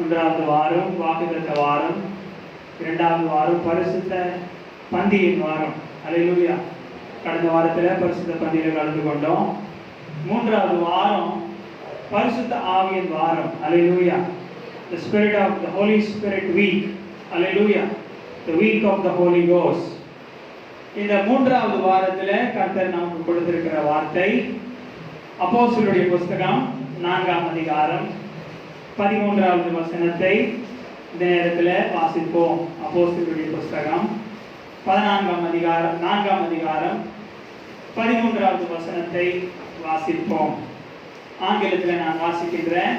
ஒன்றாவது வாரம் வாக்குத்தத்த வாரம், இரண்டாவது வாரம் பரிசுத்த பந்தியின் வாரம். அல்லேலூயா. கடந்த வாரத்தில் பரிசுத்த பந்தியில் கலந்து கொண்டோம். மூன்றாவது வாரம் பரிசுத்த ஆவியின் வாரம். அல்லேலூயா. The Spirit of the Holy Spirit week. Hallelujah. The week of the Holy Ghost. இந்த மூன்றாவது வாரத்தில் கர்த்தர் நமக்கு கொடுத்திருக்கிற வார்த்தை அப்போஸ்தலருடைய புஸ்தகம் 4ஆம் அதிகாரம் 13வது வசனத்தை இந்த நேரத்தில் வாசிப்போம். அப்போஸ்தலருடைய புஸ்தகம் 4ஆம் அதிகாரம் 13வது வசனத்தை வாசிப்போம். ஆங்கிலத்தில் நான் வாசிக்கின்றேன்.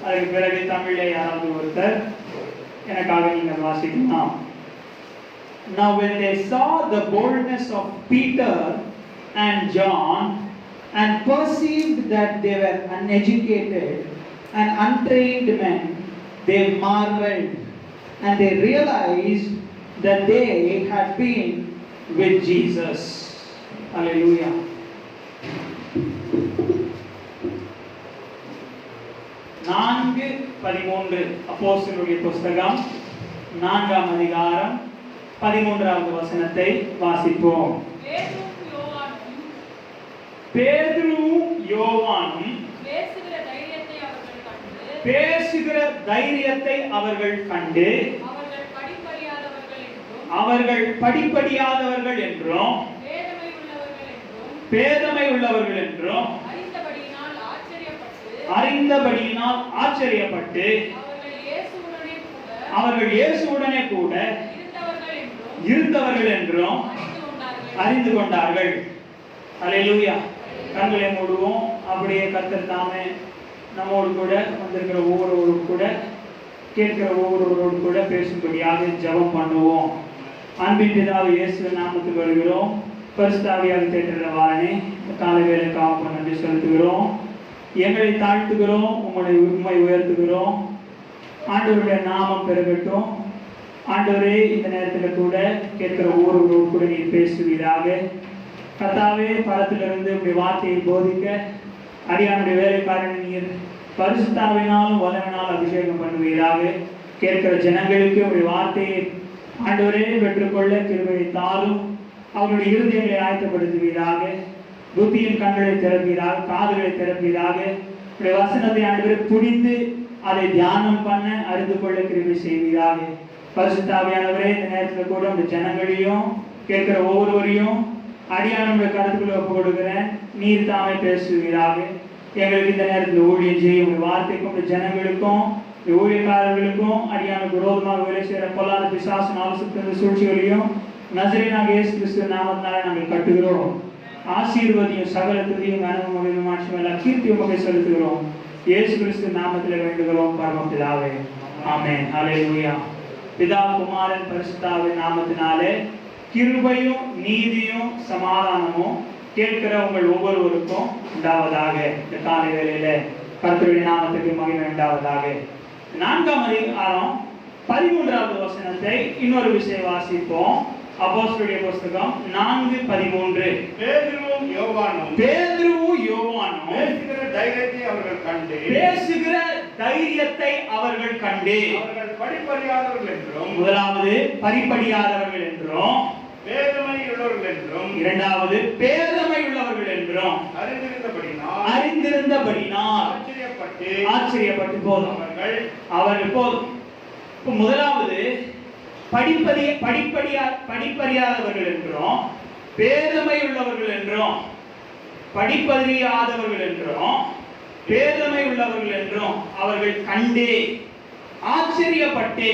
அதற்கு பிறகு தமிழில் யாராவது ஒருத்தர் எனக்காக நீங்கள் வாசிக்கலாம். Now when they saw the boldness of Peter and John and perceived that they were uneducated and untrained men, they marveled and they realized that they had been with Jesus. Hallelujah. நான்கு 13 அப்போஸ்தலருடைய புஸ்தகம் 4ஆம் அதிகாரம் 13வது வசனத்தை வாசிப்போம். பேதுருவும் யோவானும் பேசுகிற தைரியத்தை அவர்கள் கண்டு அவர்கள் படிப்படியாதவர்கள் என்றும் பேதமை உள்ளவர்கள் என்றும் அறிந்தபடியினால் ஆச்சரியப்பட்டு அவர்கள் இயேசுவுடனே கூட இருந்தவர்கள் என்றும் அறிந்து கொண்டார்கள். அல்லேலூயா. கண்களை மூடுவோம். அப்படியே கர்த்தர் தாமே நம்மோடு கூட வந்திருக்கிற ஒவ்வொருவரும் கூட கேட்கிற ஒவ்வொருவரோடு கூட பேசும்படியாக ஜெபம் பண்ணுவோம். அன்பின் பிதாவே இயேசு நாமத்தில் வருகிறோம். பரிசுத்த ஆவியாக தேற்றவாறனே காலை வேளைக்காக நன்றி செலுத்துகிறோம். எங்களை தாழ்த்துகிறோம், உம்மை உயர்த்துகிறோம். ஆண்டவருடைய நாமம் பெருகட்டும். ஆண்டவரே, இந்த நேரத்தில் கூட கேட்கிற ஒவ்வொருவரோடு கூட நீர் பேசுவீராக. கர்த்தாவே, பரத்திலிருந்து உடைய வார்த்தையை போதிக்க அடியானுடைய வேலைக்காரன் நீர் பரிசுத்தாவினாலும் வல்லமையினாலும் அபிஷேகம் பண்ணுவீராக. கேட்கிற ஜனங்களுக்கு உடைய வார்த்தையை ஆண்டவரே பெற்றுக்கொள்ள கிருபையை தாரும். அவருடைய இருதயங்களை ஆயத்தப்படுத்துவீராக. புத்தியின் கண்களை திறப்பீராக, காதுகளை திறப்பீராக. வசனத்தை ஆண்டவரை புரிந்து அதை தியானம் பண்ண அறிந்து கொள்ள கிருபை செய்வீராக. பரிசுத்த ஆவியானவரே, இந்த நேரத்தில் கூட இந்த ஜனங்களையும் கேட்கிற ஒவ்வொருவரையும் அடியானுடைய கருத்துக்களை ஒப்பு கொடுக்கிறேன். நீர் தாமே பேசுவீராக. எங்களுக்கு இந்த நேரத்தில் ஊழியம் செய்யும் வார்த்தைக்கும் இந்த ஜனங்களுக்கும் ஊழியக்காரர்களுக்கும் அடியானுக்கு விரோதமாக வேலை செய்கிற பொல்லாத பிசாசு ஆலோசனை சூழ்ச்சிகளையும் நசரேயனாகிய இயேசு கிறிஸ்து நாமத்தினாலே நாங்கள் கட்டுகிறோம். ஆசீர்வதியும் சகல துதியும் அனுபவம் மாற்றமெல்லாம் கீர்த்தி உமக்கு செலுத்துகிறோம். இயேசு கிறிஸ்து நாமத்தில் வேண்டுகிறோம் பரமபிதாவே. ஆமென். ஹல்லேலூயா. பிதா குமாரன் பரிசுத்தாவின் நாமத்தினாலே கிருபையும் நீதியும் சமாதானமும் கேட்கிற உங்கள் ஒவ்வொருவருக்கும் உண்டாவதாக. இந்த காலை வேளையில கர்த்தருடைய நாமத்துக்கு மகிமை உண்டாவதாக. 4ஆம் அதிகாரம் 13வது வசனத்தை இன்னொரு விஷயம் வாசிப்போம். அப்போஸ்தலருடைய புஸ்தகம் 4:13. பேதுருவும் யோவானும் பேசுகிற தைரியத்தை அவர்கள் கண்டு அவர்கள் படிப்பறியாதவர்கள் என்றும், முதலாவது படிப்பறியாதவர்கள் என்றும், பேதமை உள்ளவர்கள் என்றும், இரண்டாவது பேதமை உள்ளவர்கள் என்றும் அறிந்திருந்தபடினால் ஆச்சரியப்பட்டு போதும் அவர்கள் போதும். முதலாவது படிப்பறியாதவர்கள் என்றும், பேதமை உள்ளவர்கள் என்றும், படிப்பறியாதவர்கள் என்றும், பேதமை உள்ளவர்கள் என்றும் அவர்கள் கண்டே ஆச்சரியப்பட்டே.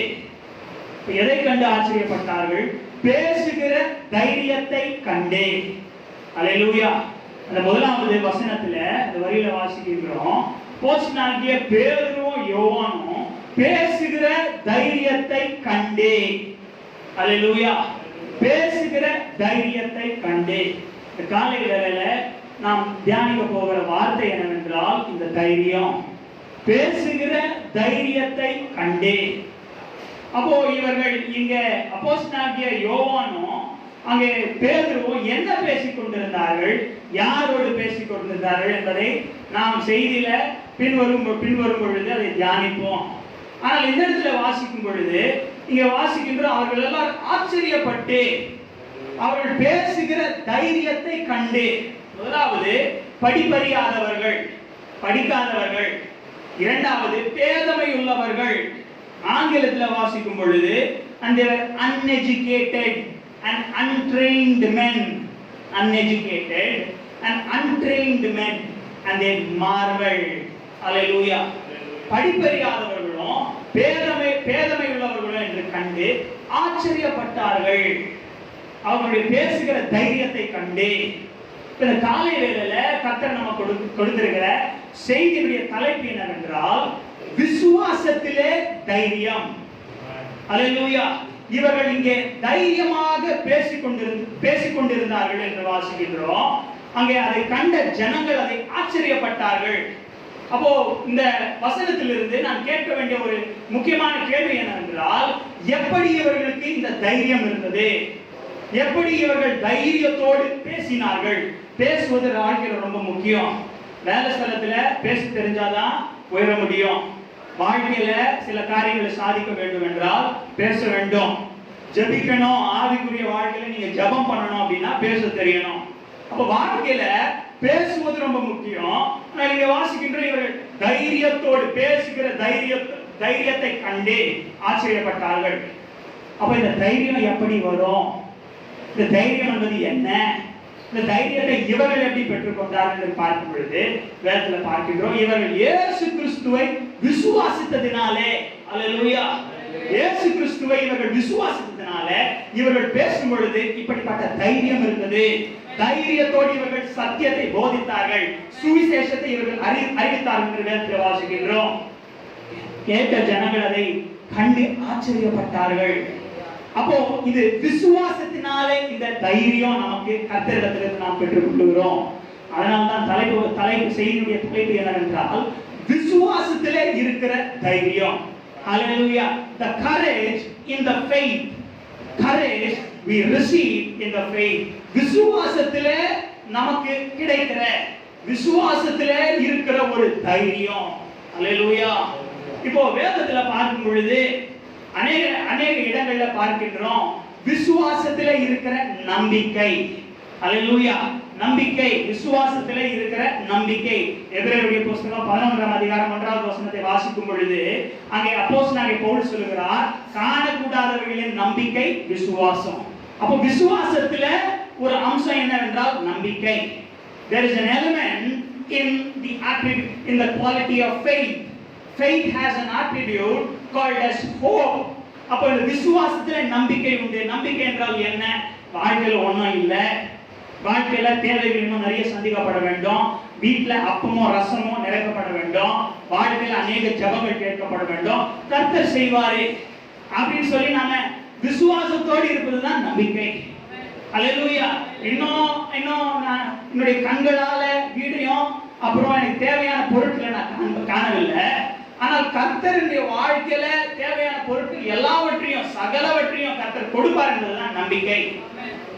எதை கண்டு ஆச்சரியப்பட்டார்கள்? பேசுகிற தைரியத்தை கண்டே. அல்லேலூயா. அந்த முதலாவது வசனத்துல அந்த வரியில வாசிக்கிறோம். போஸ்டனாகிய பேதுருவும் யோவானும் பேசுகிற தைரியத்தை கண்டே. அல்லேலூயா. பேசுகிற தைரியத்தை கண்டே. இந்த காலை வேளையில நாம் தியானிக்க போகிற வார்த்தை என்னவென்றால் இந்த தைரியம். பேசுகிற தைரியத்தை கண்டே. அப்போ இவர்கள் இங்க அப்போஸ்தலனாகிய யோவானும் அங்கே பேதுருவும் என்ன பேசிக் கொண்டிருந்தார்கள், யாரோடு பேசிக் கொண்டிருந்தார்கள் என்பதை நாம் செய்தியில பின்வரும் பொழுது அதை தியானிப்போம். ஆனால் இந்த இடத்துல வாசிக்கும் பொழுது இங்க வாசிக்கின்ற அவர்கள் எல்லாம் ஆச்சரியப்பட்டு அவர்கள் பேசுகிற தைரியத்தை கண்டு, முதலாவது படிப்பறியாதவர்கள், படிக்காதவர்கள், இரண்டாவது பேதமை உள்ளவர்கள். ஆங்கிலத்தில் வாசிக்கும் பொழுது and uneducated and untrained men, uneducated and untrained men, and they marveled. Hallelujah. படிப்பறியாதவர்களும் பேதமை உள்ளவர்களும் என்று கண்டு ஆச்சரியப்பட்டார்கள். அவர்களுடைய பேசுகிற தைரியத்தை கண்டு. இந்த காலை வேளையில கர்த்தர் நமக்கு கொடுத்திருக்கிற செய்தியுடைய தலைப்பு என்னவென்றால் விசுவாசத்திலே தைரியம். அல்லேலூயா. இவர்கள் இங்கே தைரியமாக பேசிக்கொண்டிருந்தார்கள் என்று வாசிக்கின்றோம். அங்கே அதை கண்ட ஜனங்கள் அதை ஆச்சரியப்பட்டார்கள். அப்போ இந்த வசனத்திலிருந்து நான் கேட்க வேண்டிய ஒரு முக்கியமான கேள்வி என்னவென்றால், எப்படி இவர்களுக்கு இந்த தைரியம் இருந்தது? எப்படி இவர்கள் தைரியத்தோடு பேசினார்கள்? பேசுவது வாழ்க்கையில் ரொம்ப முக்கியம். வேலை ஸ்தலத்துல பேச தெரிஞ்சாதான் உயர முடியும். வாழ்க்கையில சில காரியங்களை சாதிக்க வேண்டும் என்றால் பேச வேண்டும், ஜெபிக்கணும். ஆவிக்குரிய வாழ்க்கையில நீங்க ஜெபம் பண்ணணும் அப்படின்னா பேச தெரியணும். அப்ப வாழ்க்கையில பேசுவது ரொம்ப முக்கியம். நீங்க வாசிக்கின்ற இவர்கள் தைரியத்தோடு பேசுகிற தைரியத்தை கண்டு ஆச்சரியப்பட்டார்கள். அப்ப இந்த தைரியம் எப்படி வரும்? இந்த தைரியம் என்பது என்ன? இந்த தைரியத்தை இவர்கள் எப்படி பெற்றுக்கொண்டார்கள் என்று பார்க்கும் பொழுது வேதத்தில் பார்க்கின்றோம், இவர்கள் இயேசு கிறிஸ்துவை விசுவாசித்ததினாலே, அல்லேலூயா, இயேசு கிறிஸ்துவை இவர்கள் விசுவாசித்ததினாலே இவர்கள் பேசும் பொழுது இப்படிப்பட்ட தைரியம் இருந்தது. தைரியத்தோடு இவர்கள் சத்தியத்தை போதித்தார்கள், சுவிசேஷத்தை இவர்கள் அறிவித்தார்கள் என்று வேதத்தில் வாசிக்கின்றோம். கேட்ட ஜனங்கள் அதை கண்டு ஆச்சரியப்பட்டார்கள். அப்போ இது விசுவாசத்தினாலே இந்த தைரியம் நமக்கு கர்த்தரிடத்திலிருந்து நாம் பெற்றுக் கொள்கிறோம். அதனால்தான் தலைப்பு செய்தியுடைய தலைப்பு என்னவென்றால் விசுவாசத்திலே இருக்கிற தைரியம். Hallelujah. The courage in the faith. Courage we receive in the faith. விசுவாசத்திலே நமக்கு கிடைக்கிற, விசுவாசத்திலே இருக்கிற ஒரு தைரியம். Hallelujah. இப்போ வேதத்துல பார்க்கும் பொழுது அநேக இடங்கள்ல பார்க்கின்றோம் விசுவாசத்திலே இருக்கிற நம்பிக்கை. அல்லேலூயா. நம்பிக்கை, விசுவாசத்திலே இருக்கிற நம்பிக்கை. எபிரேயருடைய புத்தகம் 11ஆம் அதிகாரம் 1வது வசனத்தை வாசிக்கும் பொழுது அங்கே அப்போஸ்தலனாகிய பவுல் சொல்கிறார், காணக்கூடாதவைகளின் நம்பிக்கை விசுவாசம். அப்போ விசுவாசத்தில ஒரு அம்சம் என்னவென்றால் நம்பிக்கை. There is an element in the quality of faith. Faith has an attribute called as hope. அப்ப இந்த விசுவாசத்திலே நம்பிக்கை உண்டு. நம்பிக்கை என்றால் என்ன? வாழ்க்கையில ஒண்ணும் இல்ல, வாழ்க்கையில தேவைகள் இன்னும் நிறைய சந்திக்கப்பட வேண்டும், வீட்டுல அப்பமோ ரசமோ நிறைக்கப்பட வேண்டும், வாழ்க்கையில அநேக ஜெபங்கள் கேட்கப்பட வேண்டும், கர்த்தர் செய்வாரே அப்படின்னு சொல்லி நாம விசுவாசத்தோடு இருப்பதுதான் நம்பிக்கை. அல்லேலூயா. இன்னும் என்னுடைய கண்களால வீடையும் அப்புறம் எனக்கு தேவையான பொருட்களை நான் காணவில்லை, ஆனால் கர்த்தருடைய வாழ்க்கையில தேவையான பொருட்கள் எல்லாவற்றையும் சகலவற்றையும் கர்த்தர் கொடுப்பார் என்பதுதான் நம்பிக்கை.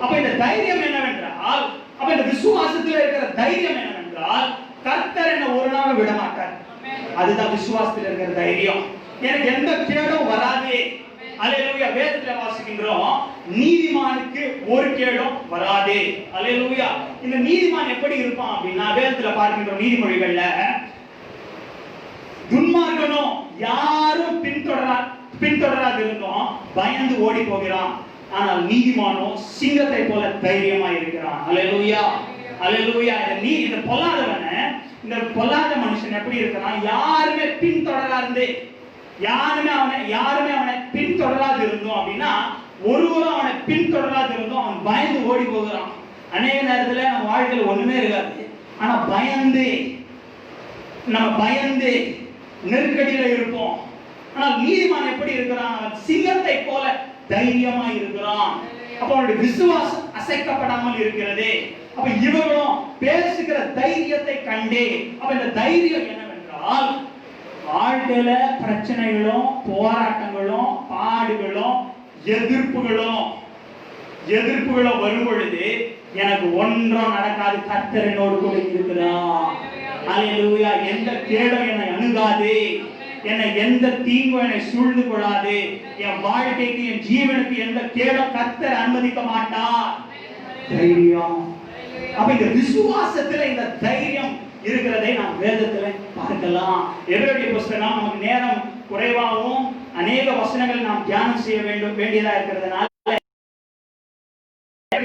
அப்ப இந்த தைரியம் என்னவென்றால், அப்ப இந்த விசுவாசத்தில் இருக்கிற தைரியம் என்னவென்றால், கர்த்தர் என்ன ஒரு நாள் விட மாட்டார். அதுதான் விசுவாசத்தில் இருக்கிற தைரியம். எனக்கு எந்த கேடும் வராது. அல்லேலூயா. வேதத்துல வாசிக்கின்றோம், நீதிமானுக்கு ஒரு கேடும் வராது. அல்லேலூயா. இந்த நீதிமான் எப்படி இருப்பான் அப்படின்னா வேதத்துல பார்க்கின்றோம் நீதிமொழிகள்ல, துன்மார்க்கனோ யாரும் பின்தொடராது இருந்தோம் பயந்து ஓடி போகிறான், ஆனால் நீதிமானோ சிங்கத்தை போல தைரியமா இருக்கிறான். அல்லேலூயா. அல்லேலூயா. இந்த பொல்லாத மனுஷன் எப்படி இருக்கிறான்? யாருமே பின்தொடராது, யாருமே அவனை பின்தொடராது இருந்தோம் அப்படின்னா ஒருவரும் அவனை பின்தொடராது இருந்தோம் அவன் பயந்து ஓடி போகிறான். அநேக நேரத்துல நம்ம வாழ்க்கையில ஒண்ணுமே இருக்காது, ஆனா நம்ம பயந்து நெருக்கடியில இருப்போம். ஆனால் நீதிமான் எப்படி இருக்கிறான்? அவன் சிங்கத்தை போல தைரியமா இருக்கிறான். அப்ப அவனுடைய விசுவாசம் அசைக்கப்படாமல் இருக்கிறது. அப்ப இவர்களும் பேசுகிற தைரியத்தை கண்டே. அப்ப இந்த தைரியம் என்னவென்றால், வாழ்க்கையில பிரச்சனைகளும் போராட்டங்களும் பாடுகளும் எதிர்ப்புகளும் வரும் பொழுது எனக்கு ஒன்றும் நடக்காது, கர்த்தர் என்னோடு கூட இருக்கிறார். அல்லேலூயா. எந்த கேடும் என்னை அணுகாது. என்னை எந்த தீங்கும் என்னை சூழ்ந்து கொள்ளாது, என் வாழ்க்கைக்கு என் ஜீவனுக்கு எந்த கேடும் கர்த்தர் அனுமதிக்க மாட்டார். தைரியம். அப்ப இந்த விசுவாசத்துல இந்த தைரியம் இருக்கிறதை நாம் வேதத்துல பார்க்கலாம். எபிரேய புத்தகம் நமக்கு நேரம் குறைவாகவும் அநேக வசனங்கள் நாம் தியானம் செய்ய வேண்டியதா இருக்கிறதுனால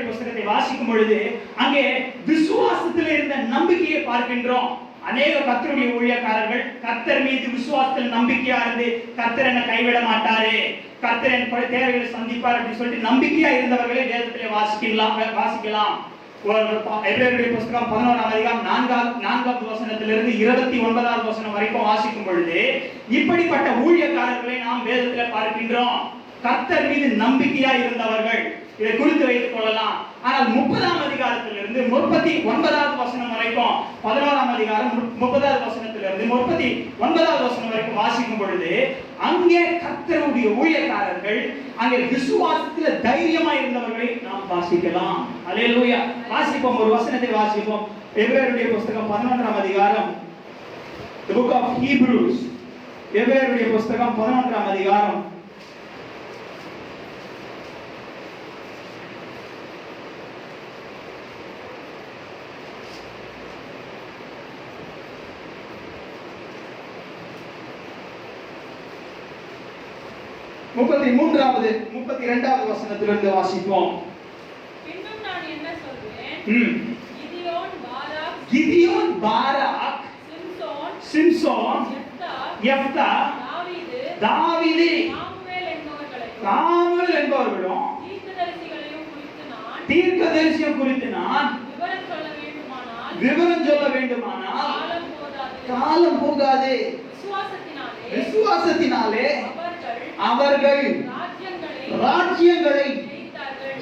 புத்தகத்தை வாசிக்கும் பொழுது அங்கே விசுவாசத்தில் இருந்த நம்பிக்கையை பார்க்கின்றோம். அநேக கர்த்தருடைய ஊழியக்காரர்கள் கர்த்தர் மீது விசுவாசத்தில் நம்பிக்கையா இருந்து கர்த்தர் என்ன கைவிட மாட்டாரு, கர்த்தர் என் தேவைகளை சந்திப்பார் அப்படின்னு சொல்லிட்டு நம்பிக்கையா இருந்தவர்களே வேதத்திலே வாசிக்கலாம். எபிரேயர் புத்தகம் 11ஆம் அதிகாரம் 4வது வசனத்திலிருந்து 29வது வசனம் வரைக்கும் வாசிக்கும் பொழுது இப்படிப்பட்ட ஊழியக்காரர்களை நாம் வேதத்தில் பார்க்கின்றோம். கர்த்தர் மீது நம்பிக்கையா இருந்தவர்கள், இதை குறித்து வைத்துக் கொள்ளலாம். ஆனால் 30ஆம் அதிகாரத்திலிருந்து 39வது வசனம் வரைக்கும் 11ஆம் அதிகாரம் 30வது வசனத்திலிருந்து 39வது வசனம் வரைக்கும் வாசிக்கும் பொழுது அங்கே கர்த்தருடைய ஊழியக்காரர்கள் அங்கே விசுவாசத்துல தைரியமா இருந்தவர்களை நாம் வாசிக்கலாம். அல்லேலூயா. வாசிப்போம், ஒரு வசனத்தை வாசிப்போம். எபிரேயருடைய புத்தகம் 11ஆம் அதிகாரம், the book of Hebrews. எபிரேயருடைய புத்தகம் 11ஆம் அதிகாரம் 33வது 32வது வசனத்திலிருந்து வாசிப்போம். இன்னும் நான் என்ன சொல்வேன்? கிதியோன், பாராக், சிம்சோன், யெப்தா, தாவீது, சாமுவேல் என்பவர்களும் தீர்க்கதரிசியும் குறித்து நான் விவரம் சொல்ல வேண்டுமானால் காலம் போகாது. விசுவாசத்தினாலே அவர்கள் ராஜ்யங்களை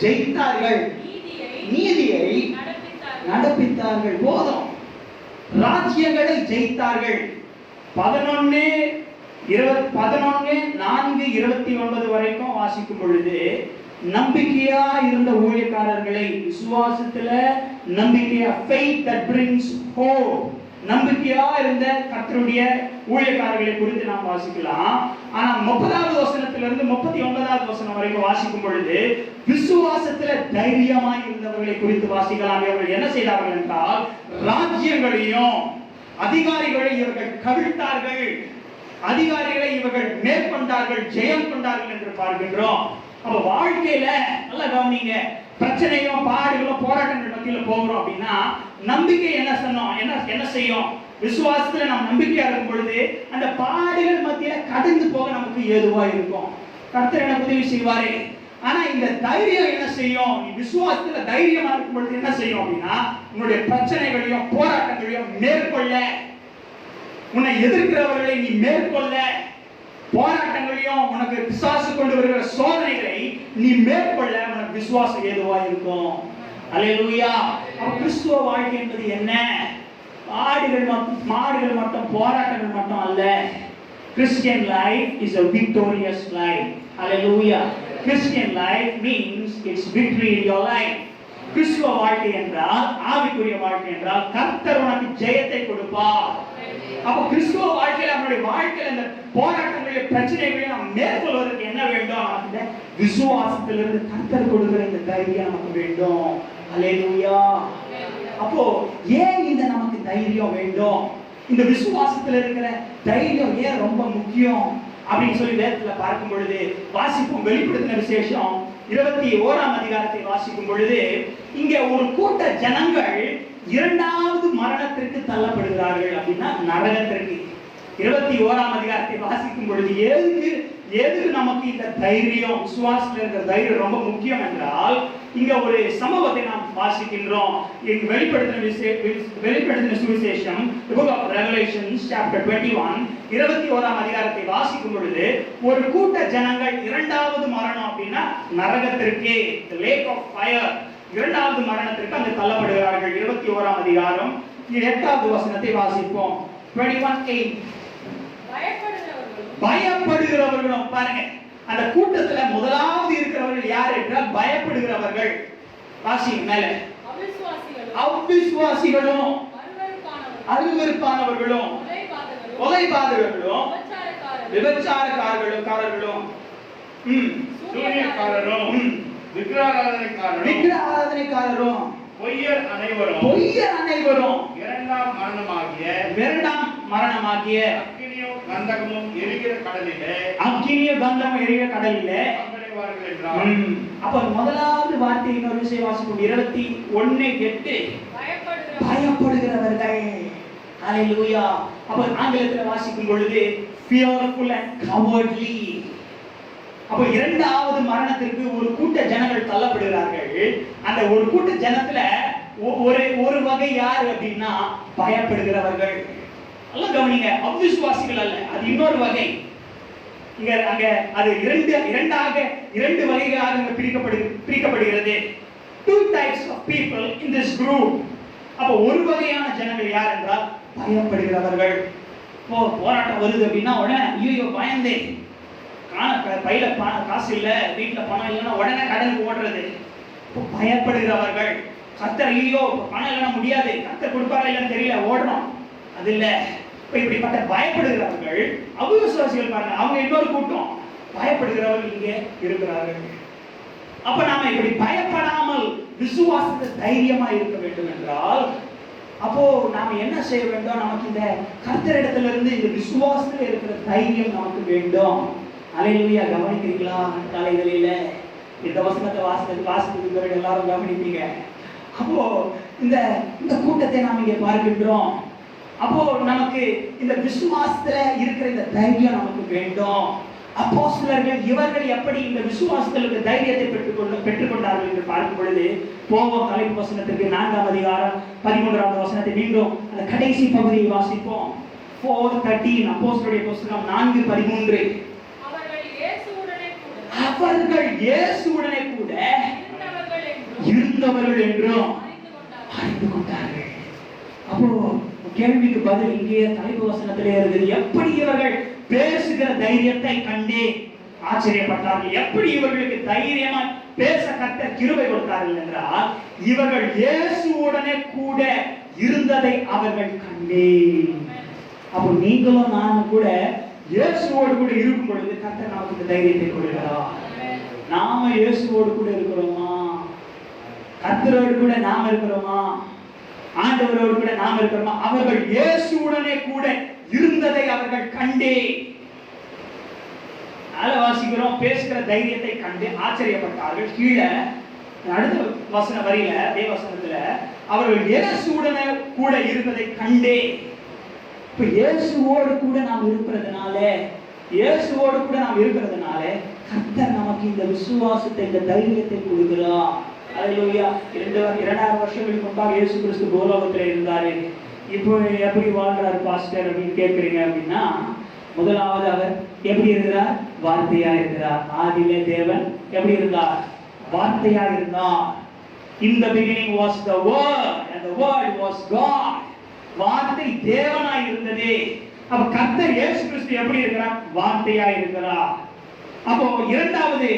ஜெயித்தார்கள், நீதியை நடப்பித்தார்கள். போதும், ராஜ்யங்களை ஜெயித்தார்கள். 11:4-29 வரைக்கும் வாசிக்கும் பொழுது நம்பிக்கையா இருந்த ஊழியக்காரர்களை, விசுவாசத்துல நம்பிக்கையா, faith that brings hope, நம்பிக்கையா இருந்த கர்த்தருடைய ஊழியக்காரர்களை குறித்து நாம் வாசிக்கலாம். ஆனா 30வது வசனத்திலிருந்து 39வது வசனம் வரைக்கும் வாசிக்கும் பொழுது விசுவாசத்துல தைரியமா இருந்தவர்களை குறித்து வாசிக்கலாம். இவர்கள் என்ன செய்தார்கள் என்றால் ராஜ்யங்களையும் அதிகாரிகளை இவர்கள் கவிழ்த்தார்கள், அதிகாரிகளை இவர்கள் மேற்கொண்டார்கள், ஜெயம் கொண்டார்கள் என்று பார்க்கின்றோம். அப்ப வாழ்க்கையில நல்லா கவனிங்க, பிரச்சனையும் பாடுகளும் போராட்டங்கள் மத்தியில போகிறோம் அப்படின்னா நம்பிக்கை என்ன செய்யும்? விசுவாசத்துல நாம் நம்பிக்கையா இருக்கும் பொழுது அந்த பாடுகள் மத்தியில கடந்து போக நமக்கு ஏதுவா இருக்கும். கர்த்தர் எனக்கு உதவி செய்வாரே. ஆனா இந்த தைரியம் என்ன செய்யும்? நீ விசுவாசத்துல தைரியமா இருக்கும் பொழுது என்ன செய்யும் அப்படின்னா உன்னுடைய பிரச்சனைகளையும் போராட்டங்களையும் மேற்கொள்ள, உன்னை எதிர்க்கிறவர்களை நீ மேற்கொள்ள, போராட்டங்களையும் உனக்கு பிசாசு கொண்டு வருகிற சோதனைகளை நீ மேற்கொள்ள உனக்கு விசுவாசம் ஏதுவா இருக்கும். அல்லேலூயா. கிறிஸ்துவ வாழ்க்கை என்பது என்ன? மாடுகள் மட்டும் போராட்டங்கள் மட்டும் அல்ல. Christian life is a victorious life. Hallelujah. Christian life means it's victory in your life. கிறிஸ்துவ வாழ்க்கை என்றால், ஆவிக்குரிய வாழ்க்கை என்றால் கர்த்தர் உனக்கு ஜெயத்தை கொடுப்பார். அப்ப கிறிஸ்துவ வாழ்க்கையில நம்முடைய வாழ்க்கையில இந்த போராட்டங்களை பிரச்சனைகளை நாம் மேற்கொள்வதற்கு என்ன வேண்டும்? அந்த விசுவாசத்திலிருந்து கர்த்தர் கொடுக்கிற இந்த தைரியம் நமக்கு வேண்டும். அல்லேலூயா. அப்போ ஏன் இந்த நமக்கு தைரியம் வேண்டும்? இந்த விசுவாசத்துல இருக்கிற தைரியம் ஏன் ரொம்ப முக்கியம் அப்படின்னு சொல்லி வேதத்துல பார்க்கும் பொழுது வாசிப்போம். வெளிப்படுத்தின விசேஷம் 21ஆம் அதிகாரத்தை வாசிக்கும் பொழுது இங்க ஒரு கூட்ட ஜனங்கள் இரண்டாவது மரணத்திற்கு தள்ளப்படுகிறார்கள் அப்படின்னா நரகத்திற்கு. 21ஆம் அதிகாரத்தை வாசிக்கும் பொழுது எதுக்கு நமக்கு இந்த தைரியம், விசுவாசத்துல இருக்கிற தைரியம் ரொம்ப முக்கியம் என்றால் இங்க ஒரு சம்பவத்தை நாம் வாசிக்கின்றோம். இங்க வெளிப்படுத்தின சுவிசேஷம் the book of Revelation chapter 21 21ஆம் அதிகாரத்தை வாசிக்கும் பொழுது ஒரு கூட்ட ஜனங்கள் இரண்டாவது மரணம் அப்படின்னா நரகத்திற்கு, the lake of fire, இரண்டாவது மரணத்திற்கு அங்கு தள்ளப்படுகிறார்கள். 21ஆம் அதிகாரம் 8வது வசனத்தை வாசிப்போம். 21:8. பயப்படுகிறவர்களும் பாருங்க, அந்த கூட்டத்துல முதலாவது இருக்கிறவர்கள் யார் என்றால் பயப்படுகிறவர்கள். வாசிங்க மேல. அவிசுவாசிகளும் அருவருப்பானவர்களும் கொலைபாதகர்களும் விபச்சாரக்காரர்களும் சூனியக்காரரும் விக்கிரகாராதனைக்காரரும் பொய்யர் அனைவரும் இரண்டாம் மரணமாகிய அக்கினியும் கந்தகமும் எரிகிற கடலிலே பங்கடைவார்கள் என்றார். அப்ப முதலாவது வார்த்தை இன்னொரு விஷயம் வாசிப்போம். 21:8 பயப்படுகிறவர்கள். ஹalleluya. அப்ப ஆங்கிலத்தில் வாசிக்கும் பொழுது fearful and cowardly. அப்ப இரண்டாவது மரணத்திற்கு ஒரு கூட்ட ஜனங்கள் தள்ளப்படுகிறார்கள். அந்த ஒரு கூட்ட ஜனத்துல ஒரு வகை யார் அப்படின்னா பயப்படுகிறவர்கள். நல்லா கவனிங்க, அவிசுவாசிகள் அல்ல, அது இன்னொரு வகை. அங்க அது இரண்டு வகைகளாக பிரிக்கப்படுகிறது. Two types of people in this group. அப்ப ஒரு வகையான ஜனங்கள் யார் என்றால் பயப்படுகிறவர்கள். போராட்டம் வருது அப்படின்னா உடனே ஐயோ பயந்தே, பையில காசு இல்ல, வீட்டுல பணம் இல்லைன்னா உடனே கடனுக்கு ஓடுறது. பயப்படுகிறவர்கள். கர்த்தர் ஐயோ பணம் இல்லைன்னா முடியாது, கர்த்தர் கொடுப்பாரா இல்லைன்னு தெரியல ஓடுறோம், அது இல்ல. இப்படிப்பட்ட பயப்படுகிறவர்கள் அவிசுவாசிகள் பாருங்க, அவங்க இன்னொரு கூட்டம். பயப்படுகிறவர்கள் இங்கே இருக்கிறார்கள். அப்ப நாம இப்படி பயப்படாமல் விசுவாசத்தை தைரியமா இருக்க வேண்டும் என்றால் அப்போ நாம என்ன செய்ய வேண்டும்? நமக்கு இந்த கர்த்தரிடத்திலிருந்து இந்த விசுவாசத்துல இருக்கிற தைரியம் நமக்கு வேண்டும். அல்லேலூயா. கவனிக்கிறீங்களா? காலைகளில இந்த வசனத்தை வாசிக்கிறவர்கள் எல்லாரும் கவனிப்பீங்க. அப்போ இந்த கூட்டத்தை நாம் இங்கே பார்க்கின்றோம். அப்போ நமக்கு இந்த விசுவாசத்துல இருக்கிற இந்த தைரியம் நமக்கு வேண்டும். அப்போஸ்தலர்கள் இவர்கள் எப்படி இந்த விசுவாசத்திற்கு தைரியத்தை பெற்றுக்கொண்டார்கள் என்று பார்க்கும் பொழுது போவோம் தலைப்பு வசனத்திற்கு 4ஆம் அதிகாரம் 13ஆவது வசனத்தை மீண்டும் அந்த கடைசி பகுதியை வாசிப்போம். 4:13 அப்போஸ்தலருடைய புத்தகம் 4:13. அவர்கள் இயேசுவுடனே கூட இருந்தவர்கள் என்றும் அறிந்து கொண்டார்கள். அப்போ கேள்விக்கு பதில் இங்கே தலைப்பு வசனத்திலே இருக்குது. எப்படி இவர்கள் பேசுகிற தைரியத்தை கண்டே ஆச்சரியப்பட்டார்கள். எப்படி இவர்களுக்கு தைரியமா பேச கர்த்தர் கிருபை கொடுத்தார்கள் என்றால் இவர்கள் இயேசுவுடனே கூட இருந்ததை அவர்கள் கண்டே. அப்போ நீங்களும் நானும் கூட இயேசுவோடு கூட இருக்கும் பொழுது கர்த்தர் நமக்கு இந்த தைரியத்தை கொடுக்கிறார். நாம இயேசுவோடு கூட இருக்கிறோமா? கர்த்தரோடு கூட நாம இருக்கிறோமா? ஆண்டவரோடு கூட நாம் இருக்கிறோமா? அவர்கள் இயேசுவுடனே கூட இருந்ததை அவர்கள் கண்டே. வாசிக்கிறோம், பேசுகிற தைரியத்தை கண்டு ஆச்சரியப்பட்டார்கள். கீழே அடுத்த வசன வரியில தேவசனத்துல அவர்கள் இயேசுவுடனே கூட இருந்ததை கண்டே. இப்ப இயேசுவோடு கூட நாம் இருக்கிறதுனால கர்த்தர் நமக்கு இந்த விசுவாசத்தை, இந்த தைரியத்தை கொடுக்கிறார். அல்லேலூயா. 2000 வருஷங்களுக்கு முன்பாக இயேசு கிறிஸ்து பூலோகத்தில் இருந்தாரு. இப்போ எப்படி வாழ்றாரு பாஸ்டர் அப்படின்னு கேட்குறீங்க அப்படின்னா, முதலாவது அவர் எப்படி இருக்கிறார்? வார்த்தையா இருக்கிறார். ஆதியிலே தேவன் எப்படி இருந்தார்? வார்த்தையா இருந்தார். In the beginning was the word and the word was God. வார்த்தை தேவனாய் இருந்தது. அப்ப கர்த்தர் இயேசு கிறிஸ்து எப்படி இருக்கிறார்? வார்த்தையா இருக்கிறார். அப்போ இரண்டாவது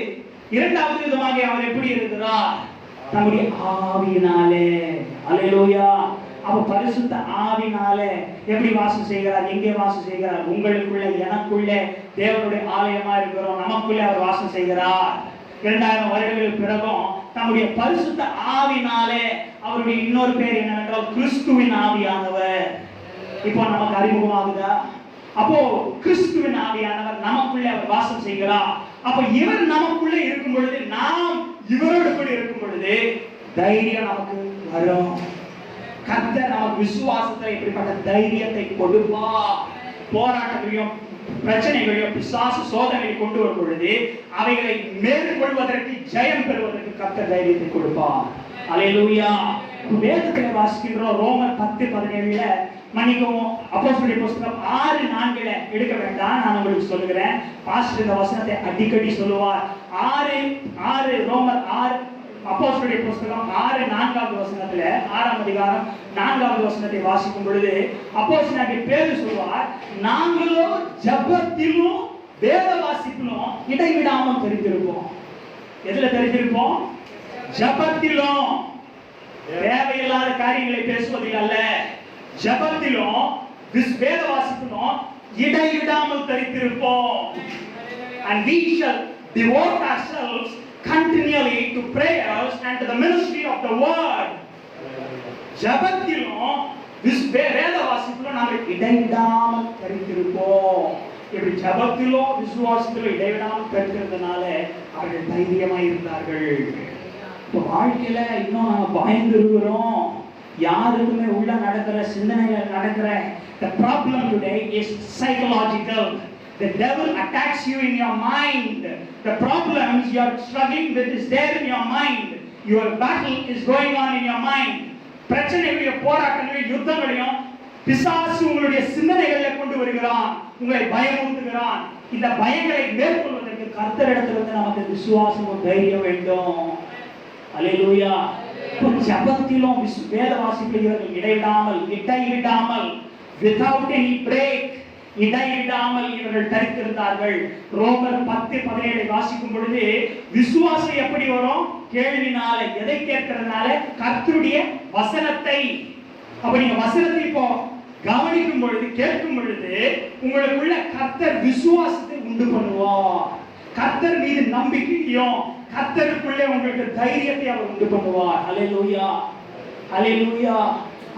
விதமாக அவர் எப்படி இருக்கிறார்? தம்முடைய ஆவியினாலே. அல்லேலூயா. அப்ப பரிசுத்த ஆவியினாலே எப்படி வாசம் செய்கிறார்? எங்கே வாசம் செய்கிறார்? உங்களுக்குள்ள, எனக்குள்ள தேவனுடைய ஆலயமா இருக்கிறோம். நமக்குள்ள அவர் வாசம் செய்கிறார். 2000 வருடங்களுக்கு பிறகும் தம்முடைய பரிசுத்த ஆவியினாலே. அவருடைய இன்னொரு பேர் என்னவென்றால் கிறிஸ்துவின் ஆவியானவர். இப்போ நமக்கு அறிமுகமாகுதா? அப்போ கிறிஸ்துவின் ஆவியானவர் நமக்குள்ளே அவர் வாசம் செய்கிறார். அப்ப இவர் நமக்குள்ளே இருக்கும் பொழுது, நாம் இவரோடு கூட இருக்கும் பொழுது தைரியம் நமக்கு வரும். கர்த்தர் நமக்கு விசுவாசத்தை இப்படிப்பட்ட தைரியத்தை கொடுப்பார். போராட்டங்களையும் பிரச்சனைகளையும் பிசாசு சோதனையை கொண்டு வரும் பொழுது அவைகளை மேற்கொள்வதற்கு, ஜெயம் பெறுவதற்கு கர்த்தர் தைரியத்தை கொடுப்பார். அல்லேலூயா. வேதத்திலே வாசிக்கின்றோம். ரோமர் 10:17 மன்னிக்கவும், அப்போஸ்தலருடைய புத்தகம் 6:4 எடுக்க வேண்டாம், நான் உங்களுக்கு சொல்லுகிறேன். பாஸ்டர் இந்த வசனத்தை அடிக்கடி சொல்லுவார். ரோமர் 6 அப்போஸ்தலருடைய புத்தகம் 6:4 வசனத்துல 6ஆம் அதிகாரம் 4வது வசனத்தை வாசிக்கும் பொழுது அப்போஸ்தலனாகிய பேதுரு சொல்வார், நாங்களோ ஜெபத்திலும் வேத வாசிப்பிலும் இடைவிடாமல் தெரிந்திருப்போம். எதுல தெரிந்திருப்போம்? ஜெபத்திலும். தேவையில்லாத காரியங்களை பேசுவதில் அல்ல, ஜெபத்திலும் வேத வாசிப்பிலும் இடைவிடாமல் தரித்திருப்போம். And we shall devote ourselves continually to prayers and to the ministry of the word. ஜபத்திலும் வேத வாசிப்பிலும் நாங்கள் இடைவிடாமல் தரித்திருப்போம். இப்படி ஜபத்திலோ விசுவாசத்திலோ இடைவிடாமல் தரித்திருந்தனால அவர்கள் தைரியமாய் இருந்தார்கள். இப்போ வாழ்க்கையில இன்னும் நாம பயந்து இருக்கிறோம். யாருக்குமே உள்ள நடக்கிற சிந்தனைகள் நடக்கிற the problem today is psychological. The devil attacks you in your mind. The problems you are struggling with is there in your mind. Your battle is going on in your mind. பிரச்சனைகளையும் போராட்டங்களையும் யுத்தங்களையும் பிசாசு உங்களுடைய சிந்தனைகளை கொண்டு வருகிறான், உங்களை பயமுறுத்துகிறான். இந்த பயங்களை மேற்கொள்வதற்கு கர்த்தரிடத்திலிருந்து நமக்கு விசுவாசமும் தைரியம் வேண்டும். அல்லேலூயா. ஜபத்திலும் வேத வாசிப்பிலும் இடைவிடாமல் without any break இடைவிடாமல் இவர்கள் தரித்திருந்தார்கள். ரோமர் 10:17 வாசிக்கும் பொழுது விசுவாசம் எப்படி வரும்? கேள்வினால. எதை கேட்கிறதுனால? கர்த்தருடைய வசனத்தை. அப்ப நீங்க வசனத்தை இப்போ கவனிக்கும் பொழுது, கேட்கும் பொழுது உங்களுக்குள்ள கர்த்தர் விசுவாசத்தை உண்டு பண்ணுவார். கர்த்தர் மீது நம்பிக்கையும் கர்த்தருக்குள்ளே உங்களுக்கு தைரியத்தை அவர் உண்டு பண்ணுவார். அல்லேலூயா, அல்லேலூயா.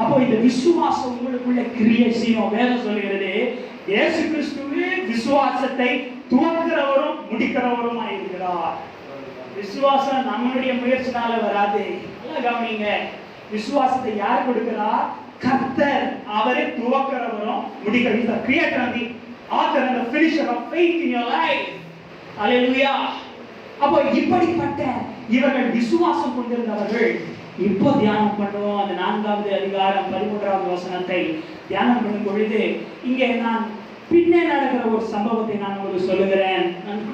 அப்போ இந்த விசுவாசம் உங்களுக்குள்ள கிரியை செய்யும். வேதம் சொல்கிறது இயேசு கிறிஸ்துவே விசுவாசத்தை துவக்கிறவரும் முடிக்கிறவரும் இருக்கிறார். விசுவாசம் நம்மளுடைய முயற்சினால வராது. நல்லா கவனிங்க. விசுவாசத்தை யார் கொடுக்கிறார்? கர்த்தர். அவரே துவக்கிறவரும் முடிக்கிறவரும். He is the creator and the author and the finisher of faith in your life. Hallelujah. அப்போ இப்படிப்பட்ட இவர்கள் விசுவாசம் கொண்டிருந்தவர்கள். இப்போ தியானம் பண்ணுவோம். அந்த 4வது அதிகாரம் 13வது வசனத்தை தியானம் பண்ணும் பொழுது இங்கே நான் பின்னே நடக்கிற ஒரு சம்பவத்தை நான் உங்களுக்கு சொல்லுகிறேன்.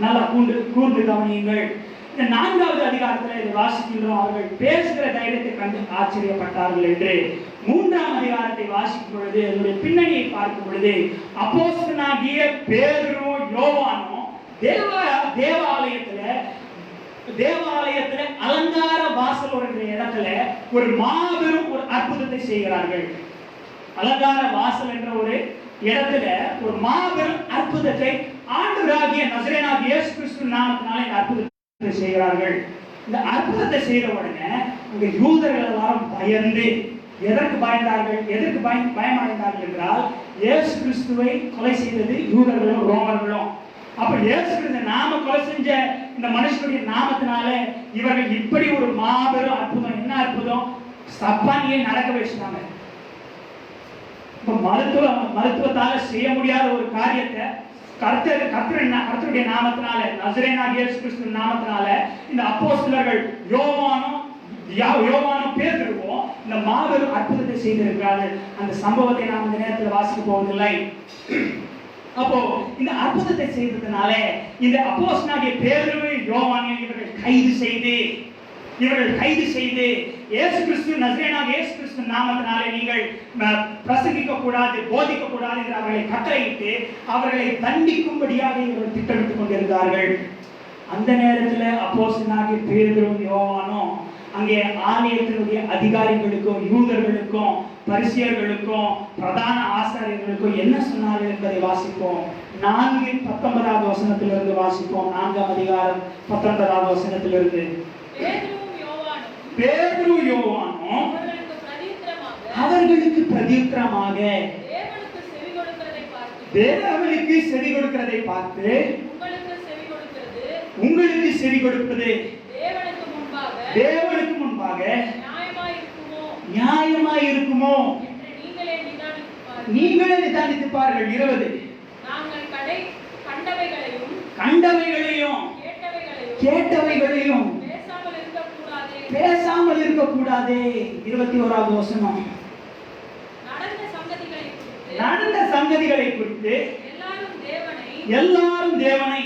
நல்லா கூர்ந்து கவனியுங்கள். இந்த 4வது அதிகாரத்தில் இதை வாசிக்கின்றோம். அவர்கள் பேசுகிற தைரியத்தை கண்டு ஆச்சரியப்பட்டார்கள் என்று 3ஆம் அதிகாரத்தை வாசிக்கும் பொழுது அதனுடைய பின்னணியை பார்க்கும் பொழுது அப்போஸ்தலனாகிய பேதுரு யோவானும் தேவாலயத்துல அலங்கார வாசல் என்ற இடத்துல ஒரு மாபெரும் ஒரு அற்புதத்தை செய்கிறார்கள். அலங்கார வாசல் என்ற ஒரு இடத்துல ஒரு மாபெரும் அற்புதத்தை ஆண்டவராகிய நசரேயனாகிய இயேசு கிறிஸ்து நாமத்தினால இந்த அற்புதத்தை செய்கிறார்கள். இந்த அற்புதத்தை செய்த உடனே அங்க யூதர்கள் எல்லாரும் பயந்து, எதற்கு பயந்தார்கள்? எதற்கு பயமடைந்தார்கள் என்றால் இயேசு கிறிஸ்துவை கொலை செய்தது யூதர்களும் ரோமர்களும். அப்ப இயேசு கிறிஸ்து நாம கொலை செஞ்ச இந்த மனுஷனுடைய நாமத்தினால இவர்கள் இப்படி ஒரு மாபெரும் அற்புதம். என்ன அற்புதம்? சப்பானியை நடக்க வச்சுட்டாங்க. இப்ப மருத்துவத்தால செய்ய முடியாத ஒரு காரியத்தை கர்த்தருடைய நாமத்தினால, நசரேயனாகிய இயேசு கிறிஸ்து நாமத்தினால இந்த அப்போஸ்தலர்கள் யோவானும் பேதுருவும் இந்த மாபெரும் அற்புதத்தை செய்திருக்கிறார்கள். அந்த சம்பவத்தை நாம் இந்த நேரத்தில் வாசிக்க போவதில்லை. அப்போ இந்த அற்புதத்தை செய்ததுனால இந்த அப்போஸ்தலனாகிய பேதுருவை யோவானையும் இவர்கள் கைது செய்து இயேசு கிறிஸ்து நசரேயனாகிய இயேசு கிறிஸ்து நாமத்தினாலே நீங்கள் பிரசங்கிக்க கூடாது, போதிக்க கூடாது என்று அவர்களை கட்டளையிட்டு அவர்களை தண்டிக்கும்படியாக இவர்கள் திட்டமிட்டுக் கொண்டிருந்தார்கள். அந்த நேரத்தில் அப்போஸ்தலனாகிய பேதுருவும் யோவானும் அங்கே ஆலயத்தினுடைய அதிகாரிகளுக்கும் யூதர்களுக்கும் பரிசேயர்களுக்கும் பிரதான ஆசாரியர்களுக்கும் என்ன சொன்னார்கள் என்பதை வாசிப்போம். 4:19 வசனத்திலிருந்து வாசிப்போம். 4ஆம் அதிகாரம் 19வது வசனத்திலிருந்து. பேதுரு யோவானும் அவர்களுக்கு பிரதியுத்தரமாக தேவனுக்கு செவி கொடுக்கிறதை பார்த்து உங்களுக்கு செவி கொடுப்பது தேவனுக்கு முன்பாக நியாயமாய் இருக்குமோ நீங்களே நிதானித்து பாருங்கள். 20 கண்டவைகளையும் கேட்டவைகளையும் பேசாமல் இருக்கக்கூடாதே. 21வது வசனம். நடந்த சங்கதிகளை குறித்து எல்லாரும் தேவனை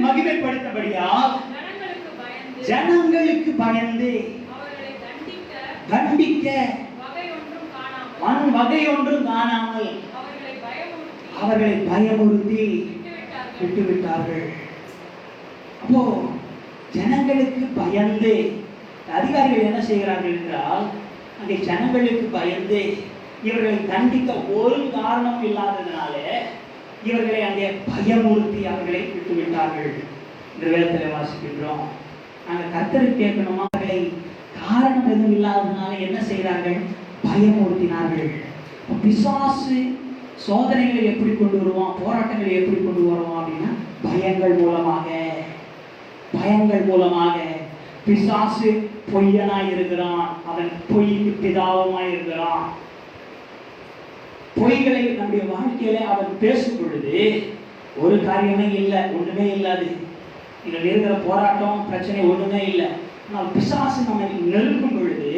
மகிமைப்படுத்தபடியால் ஜனங்களுக்கு பயந்து தண்டிக்க வகை ஒன்றும் காணாமல் அவர்களை பயமுறுத்தி விட்டுவிட்டார்கள். அப்போ ஜனங்களுக்கு பயந்து அதிகாரிகள் என்ன செய்கிறார்கள் என்றால் அங்கே ஜனங்களுக்கு பயந்து இவர்களை தண்டிக்க ஒரு காரணம் இல்லாததுனாலே இவர்களை அங்கே பயமுறுத்தி அவர்களை விட்டுவிட்டார்கள். இந்த வேதத்தில் வாசிக்கின்றோம். நாங்கள் கர்த்தருக்கு கேட்கணுமா? அவர்களை காரணம் எதுவும் இல்லாததுனால என்ன செய்கிறார்கள்? பயமுறுத்தினார்கள். பிசாசு சோதனைகளை எப்படி கொண்டு வருவான், போராட்டங்களை எப்படி கொண்டு வருவான் அப்படின்னா பயங்கள் மூலமாக. பிசாசு பொய்யனாய் இருக்கிறான், அவன் பொய்க்கு பிதாவுமாய் இருக்கிறான். பொய்களை நம்முடைய வாழ்க்கையில அவன் பேசும் பொழுது ஒரு காரியமே இல்லை, ஒண்ணுமே இல்லாது. இதில் இருக்கிற போராட்டம் பிரச்சனை ஒண்ணுமே இல்லை. ஆனால் பிசாசு நம்மை நெருக்கும் பொழுது,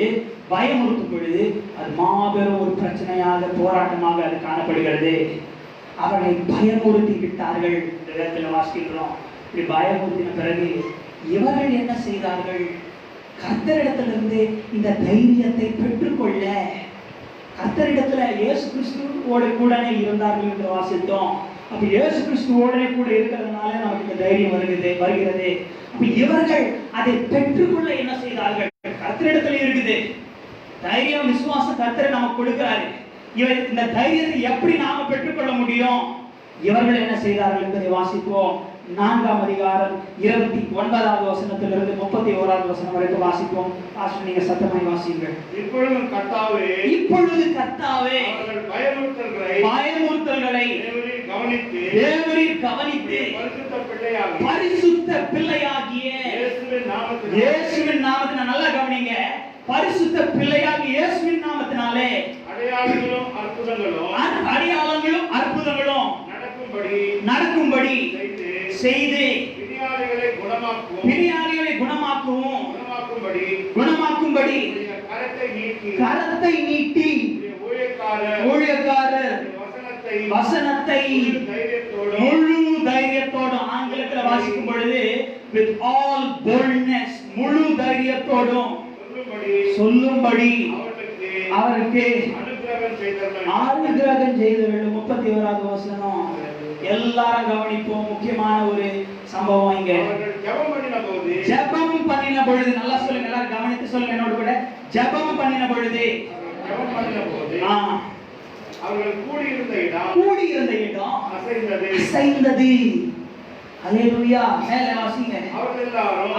பயமுறுத்தும் பொழுது அது மாபெரும் ஒரு பிரச்சனையாக, போராட்டமாக அது காணப்படுகிறது. அவர்களை பயமுறுத்தி விட்டார்கள். இந்த இடத்துல வாசிக்கிறோம். இப்படி பயமுறுத்தின பிறகு இவர்கள் என்ன செய்தார்கள்? கர்த்தரிடத்திலிருந்து இந்த தைரியத்தை பெற்றுக்கொள்ள கர்த்தரிடத்துல இயேசு கிறிஸ்துவோட கூடனே இருந்தார்கள் என்று வாசித்தோம். அப்ப இயேசு கிறிஸ்துவோடனே கூட இருக்கிறதுனால நமக்கு இந்த தைரியம் வருகிறது. அப்ப இவர்கள் அதை பெற்றுக்கொள்ள என்ன செய்தார்கள்? கர்த்தரிடத்துல இருக்குது தைரியம், விசுவாசம் கர்த்தர் நமக்கு கொடுக்கிறாரு. இந்த தைரியத்தை எப்படி நாம பெற்றுக்கொள்ள முடியும்? இவர்கள் என்ன செய்தார்கள் என்பதை வாசிப்போம். 4ஆம் அதிகாரம் 29வது வசனத்திலிருந்து 31வது வசனம் வரைக்கும் வாசிப்போம். நீங்க சத்தமாய் வாசியுங்கள். இப்பொழுது கர்த்தாவே அவர்கள் பயமுறுத்தல்களை தேவரீர் கவனித்து பரிசுத்த பிள்ளையாகிய இயேசுவின் நாமத்தினாலே, நல்லா கவனிங்க, பரிசுத்த பிள்ளையாகிய இயேசுவின் நாமத்தினாலே அடையாளங்களும் அற்புதங்களும் நடக்கும்படி செய்து பிணியாளிகளை குணமாக்கும்படி கரத்தை நீட்டி ஊழியக்காரர் வசனத்தை முழு தைரியத்தோடும், ஆங்கிலத்தில் வாசிக்கும் பொழுது with all boldness, முழு தைரியத்தோடும் சொல்லும்படி அவருக்கு அனுக்கிரகம் செய்தவர்கள். 31வது வசனம் எல்லாரும் கவனிப்போம். முக்கியமான ஒரு சம்பவம் இங்க. ஜெபம் பண்ணின பொழுது, நல்லா சொல்லுங்க, எல்லாரும் கவனித்து சொல்லுங்க என்னோட கூட. ஜெபம் பண்ணின பொழுது அவர்கள் கூடியிருந்த இடம் அசைந்தது. அல்லேலூயா. மேலே வாசிங்க.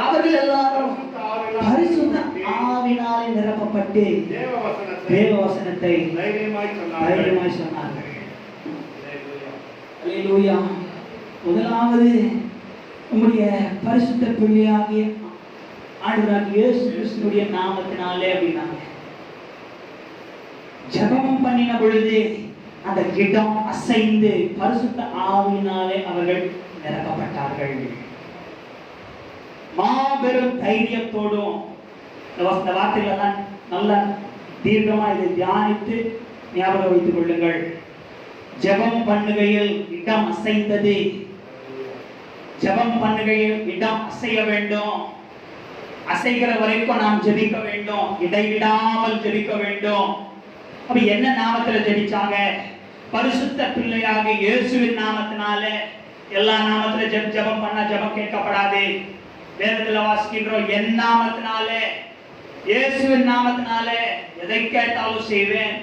அவர்கள் எல்லாரும் பரிசுத்த ஆவியினாலே நிரப்பப்பட்டு தேவ வசனத்தை தைரியமாய் சொன்னார்கள். அல்லேலூயா. முதலாவது உம்முடைய பரிசுத்த பிள்ளையாகிய ஆண்டவராகிய இயேசு கிறிஸ்துவின் நாமத்தினாலே அப்படின்னாங்க. ஜெபம் பண்ணின பொழுது அந்த இடம் அசைந்து பரிசுத்த ஆவியினாலே அவர்கள் நிரப்பப்பட்டார்கள். மாபெரும் தைரியத்தோடும் இந்த வார்த்தைகளெல்லாம் நல்ல தீர்க்கமா இதை தியானித்து ஞாபகம் வைத்துக் கொள்ளுங்கள். ஜெபம் பண்ணுகையில் இடம் அசைந்தது. ஜெபம் பண்ணுகையில் இடம் அசைய வேண்டும். அசைகிற வரைக்கும் நாம் ஜெபிக்க வேண்டும், இடைவிடாமல் ஜெபிக்க வேண்டும். அப்ப என்ன நாமத்துல ஜெபிச்சாங்க? பரிசுத்த பிள்ளையாக இயேசுவின் நாமத்தினால. எல்லா நாமத்துல ஜெபம் பண்ணா ஜெபம் கேட்கப்படாது. வேதத்துல வாசிக்கின்றோம், என் நாமத்தினால, இயேசுவின் நாமத்தினால எதை கேட்டாலும் செய்வேன்.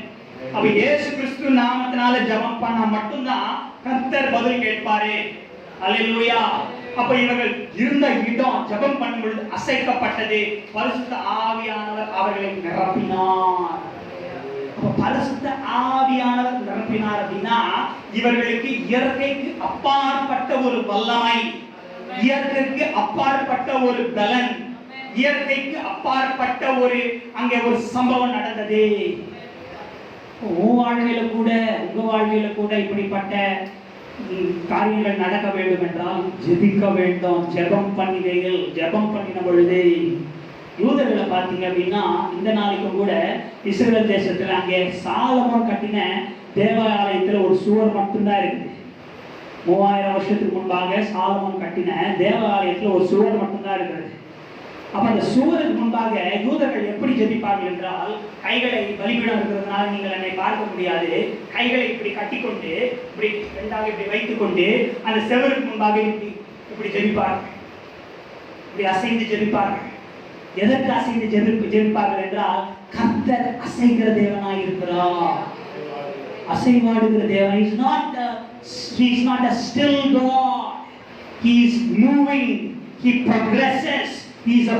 அப்ப இயேசு கிறிஸ்து நாமத்தினால ஜெபம் பண்ணா மட்டும்தான் கர்த்தர் பதில் கேட்பாரு. அல்லேலூயா. அப்ப இவர்கள் இருந்த இடம் ஜெபம் பண்ணும் பொழுது அசைக்கப்பட்டது. பரிசுத்த ஆவியானவர் அவர்களை நிரப்பினார். பரிசுத்த ஆவியானவர் நிரப்பினார் அப்படின்னா இவர்களுக்கு இயற்கைக்கு அப்பாற்பட்ட ஒரு வல்லமை, இயற்கைக்கு அப்பாற்பட்ட ஒரு பலன், இயற்கைக்கு அப்பாற்பட்ட ஒரு அங்கே ஒரு சம்பவம் நடந்தது. உங்க வாழ்க்கையில கூட இப்படிப்பட்ட காரியங்கள் நடக்க வேண்டும் என்றால் ஜெபிக்க வேண்டும். ஜெபம் பண்ணின பொழுது யூதர்களை பார்த்தீங்க அப்படின்னா இந்த நாளைக்கு கூட இஸ்ரேல் தேசத்துல அங்கே சாலமோன் கட்டின தேவாலயத்துல ஒரு சுவர் மட்டும்தான் இருக்குது. 3000 வருஷத்துக்கு முன்பாக சாலமோன் கட்டின தேவாலயத்துல ஒரு சுவர் மட்டும்தான் இருக்கிறது. அப்ப அந்த சுவருக்கு முன்பாக யூதர்கள் எப்படி ஜெபிப்பார்கள் என்றால், கைகளை பலிபீடம் இருக்கிறதுனால நீங்கள் என்னை பார்க்க முடியாது, கைகளை இப்படி கட்டிக்கொண்டு இப்படி ரெண்டாக இப்படி வைத்துக் கொண்டு அந்த செவருக்கு முன்பாக இப்படி ஜெபிப்பார்கள். இப்படி அசைந்து ஜெபிப்பார்கள். எதற்கு அசைந்து ஜெபிப்பார்கள் என்றால், கர்த்தர் அசைகிற தேவனாய் இருக்கிறார். அசைவாடுகிற தேவன். He is not a still God. He is moving. He progresses. He is a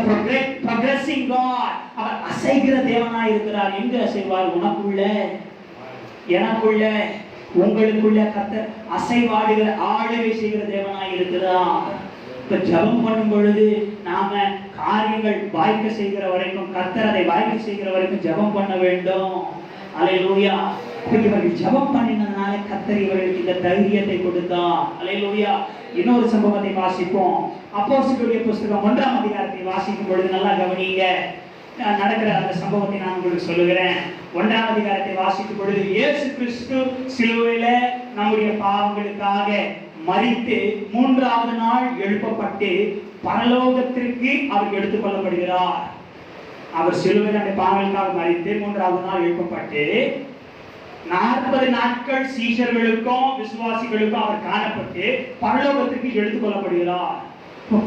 progressing God. அவர் அசைகிற தேவனாய் இருக்கிறார். எங்க அசைவார்? உனக்குள்ள, எனக்குள்ள, உங்களுக்குள்ள கர்த்தர் அசைவாடுகிற, ஆளுகை செய்கிற தேவனாய் இருக்கிறார். இப்ப ஜெபம் பண்ணும் பொழுது நாம காரியங்கள் வாய்க்க செய்கிற வரைக்கும், கர்த்தர் அதை வாய்க்க செய்கிற வரைக்கும் ஜெபம் பண்ண வேண்டும். அல்லேலூயா. இவர்கள் ஜெபம் பண்ணினதுனால கர்த்தர் இவர்களுக்கு இந்த தைரியத்தை கொடுத்தார். அல்லேலூயா. இன்னொரு சம்பவத்தை வாசிப்போம். அப்போஸ்தலர்களுடைய புத்தகம் 1ஆம் அதிகாரத்தை வாசிக்கும் பொழுது நல்லா கவனிங்க. நடக்கிற அந்த சம்பவத்தை நான் உங்களுக்கு சொல்லுகிறேன். 1ஆம் அதிகாரத்தை வாசிக்கும் பொழுது இயேசு கிறிஸ்து சிலுவையில நம்முடைய பாவங்களுக்காக மரித்து 3ஆவது நாள் எழுப்பப்பட்டு பரலோகத்திற்கு அவர் எடுத்துக் கொள்ளப்படுகிறார். அவர் சிலுவையில் நம்முடைய பாவங்களுக்காக மரித்து 3ஆவது நாள் எழுப்பப்பட்டு 40 நாட்கள் சீஷர்களுக்கும் விசுவாசிகளுக்கும் அவர் காணப்பட்டு பரலோகத்திற்கு எடுத்துக் கொள்ளப்படுகிறார்.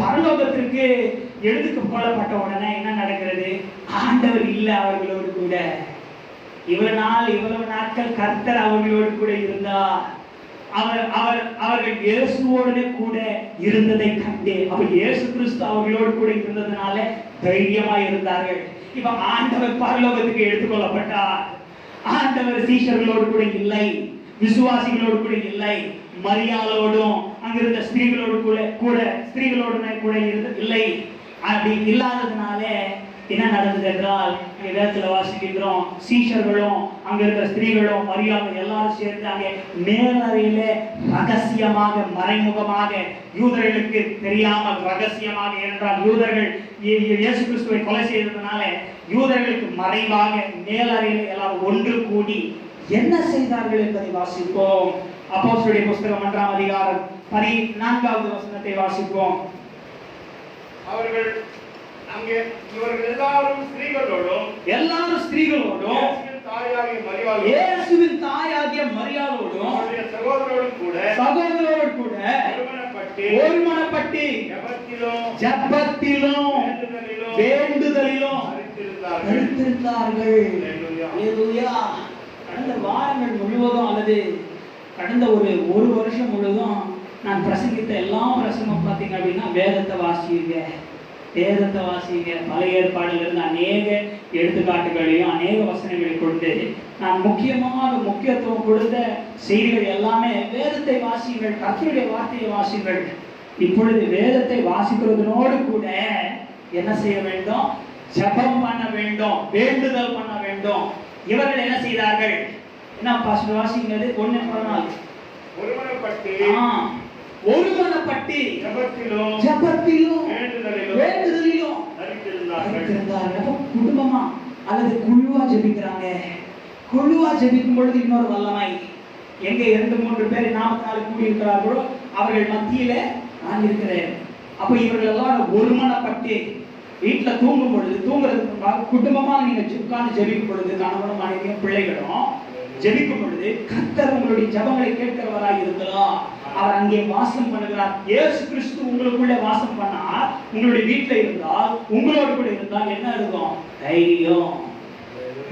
பரலோகத்திற்கு எடுத்துக் கொள்ளப்பட்ட உடனே என்ன நடக்கிறது? ஆண்டவர் இல்லை அவர்களோடு கூட. இவ்வளவு நாட்கள் கர்த்தர் அவர்களோடு கூட இருந்தார். அவர்கள் இயேசுவோடு கூட இருந்ததை கண்டு, அவர் இயேசு கிறிஸ்து அவர்களோடு கூட இருந்ததுனால தைரியமா இருந்தார்கள். இப்ப ஆண்டவர் பரலோகத்துக்கு எடுத்துக்கொள்ளப்பட்டார். ஆண்டவர் சீஷர்களோடு கூட இல்லை, விசுவாசிகளோடு கூட இல்லை, மரியாளோடும் அங்கிருந்த ஸ்திரீகளோடு கூட இல்லை. அப்படி இல்லாததுனால என்ன நடந்தது என்றால், வேதத்துல வாசிக்கிறோம், சீஷர்களும் அங்க இருக்கிற ஸ்திரீகளும் மரியாளும் எல்லாரும் சேர்ந்து அங்கே மேலறையில ரகசியமாக, மறைமுகமாக, யூதர்களுக்கு தெரியாமல் ரகசியமாக, என்றால் யூதர்கள் இயேசு கிறிஸ்துவை கொலை செய்ததுனால யூதர்களுக்கு மறைவாக மேலறையில எல்லாரும் ஒன்று கூடி என்ன செய்தார்கள் என்பதை வாசிப்போம். அப்போஸ்தலருடைய புத்தகம் 1ஆம் அதிகாரம் 14வது வசனத்தை வாசிப்போம். அவர்கள் அங்கே இவர்கள் எல்லாரும் ஸ்திரீகளோடும் இயேசுவின் தாயாகிய மரியாளோடும் அவருடைய சகோதரரோடும் கூட ஒருமனப்பட்டு ஜெபத்திலும் வேண்டுதலிலும் அறிந்திருந்தார்கள். அல்லேலூயா. கடந்த வாரங்கள் முழுவதும் அல்லது கடந்த ஒரு வருஷம் முழுவதும் நான் பிரசங்கித்த எல்லா பிரசங்கம் பார்த்தீங்க அப்படின்னா வேதத்தை வாசிங்க. பழைய ஏற்பாடிலிருந்து அநேக எடுத்துக்காட்டுகளையும் அநேக வசனங்களை கொண்டு நான் முக்கியத்துவம் கொடுத்த செய்திகள் எல்லாமே வேதத்தை வாசிங்கள், கர்த்தருடைய வார்த்தையை வாசிங்கள். இப்பொழுது வேதத்தை வாசிக்கிறதனோடு கூட என்ன செய்ய வேண்டும்? ஜெபம் பண்ண வேண்டும், வேண்டுதல் பண்ண வேண்டும். இவர்கள் என்ன செய்தார்கள்? என்ன பாஸ்டர் வாசிங்கிறது? ஒருமனப்பட்டு ஜெபத்திலும் வேண்டுதலிலும் அறிந்திருந்தார்கள். குடும்பமா அல்லது குழுவா ஜெபிக்கிறாங்க. குழுவா ஜெபிக்கும் பொழுது இன்னொரு வல்லமை. எங்க 2-3 பேர் 44 கூடி இருக்கிறார்களோ அவர்கள் மத்தியில நான் இருக்கிறேன். அப்ப இவர்கள் எல்லாம் ஒருமனப்பட்டு வீட்டுல தூங்கும் பொழுது, தூங்குறதுக்கு குடும்பமா நீங்க உட்கார்ந்து ஜெபிக்கும் பொழுது, கணவனும் மனைவியும் பிள்ளைகளும் ஜெபிக்கும் பொழுது கர்த்தர் உங்களுடைய ஜெபங்களை கேட்கிறவராய் இருக்கிறார். அவர் அங்கே வாசம் பண்ணுகிறார். இயேசு கிறிஸ்து உங்களுக்குள்ள வாசம் பண்ணார். உங்களுடைய வீட்டுல இருந்தால், உங்களோடு கூட இருந்தால் என்ன இருக்கும்?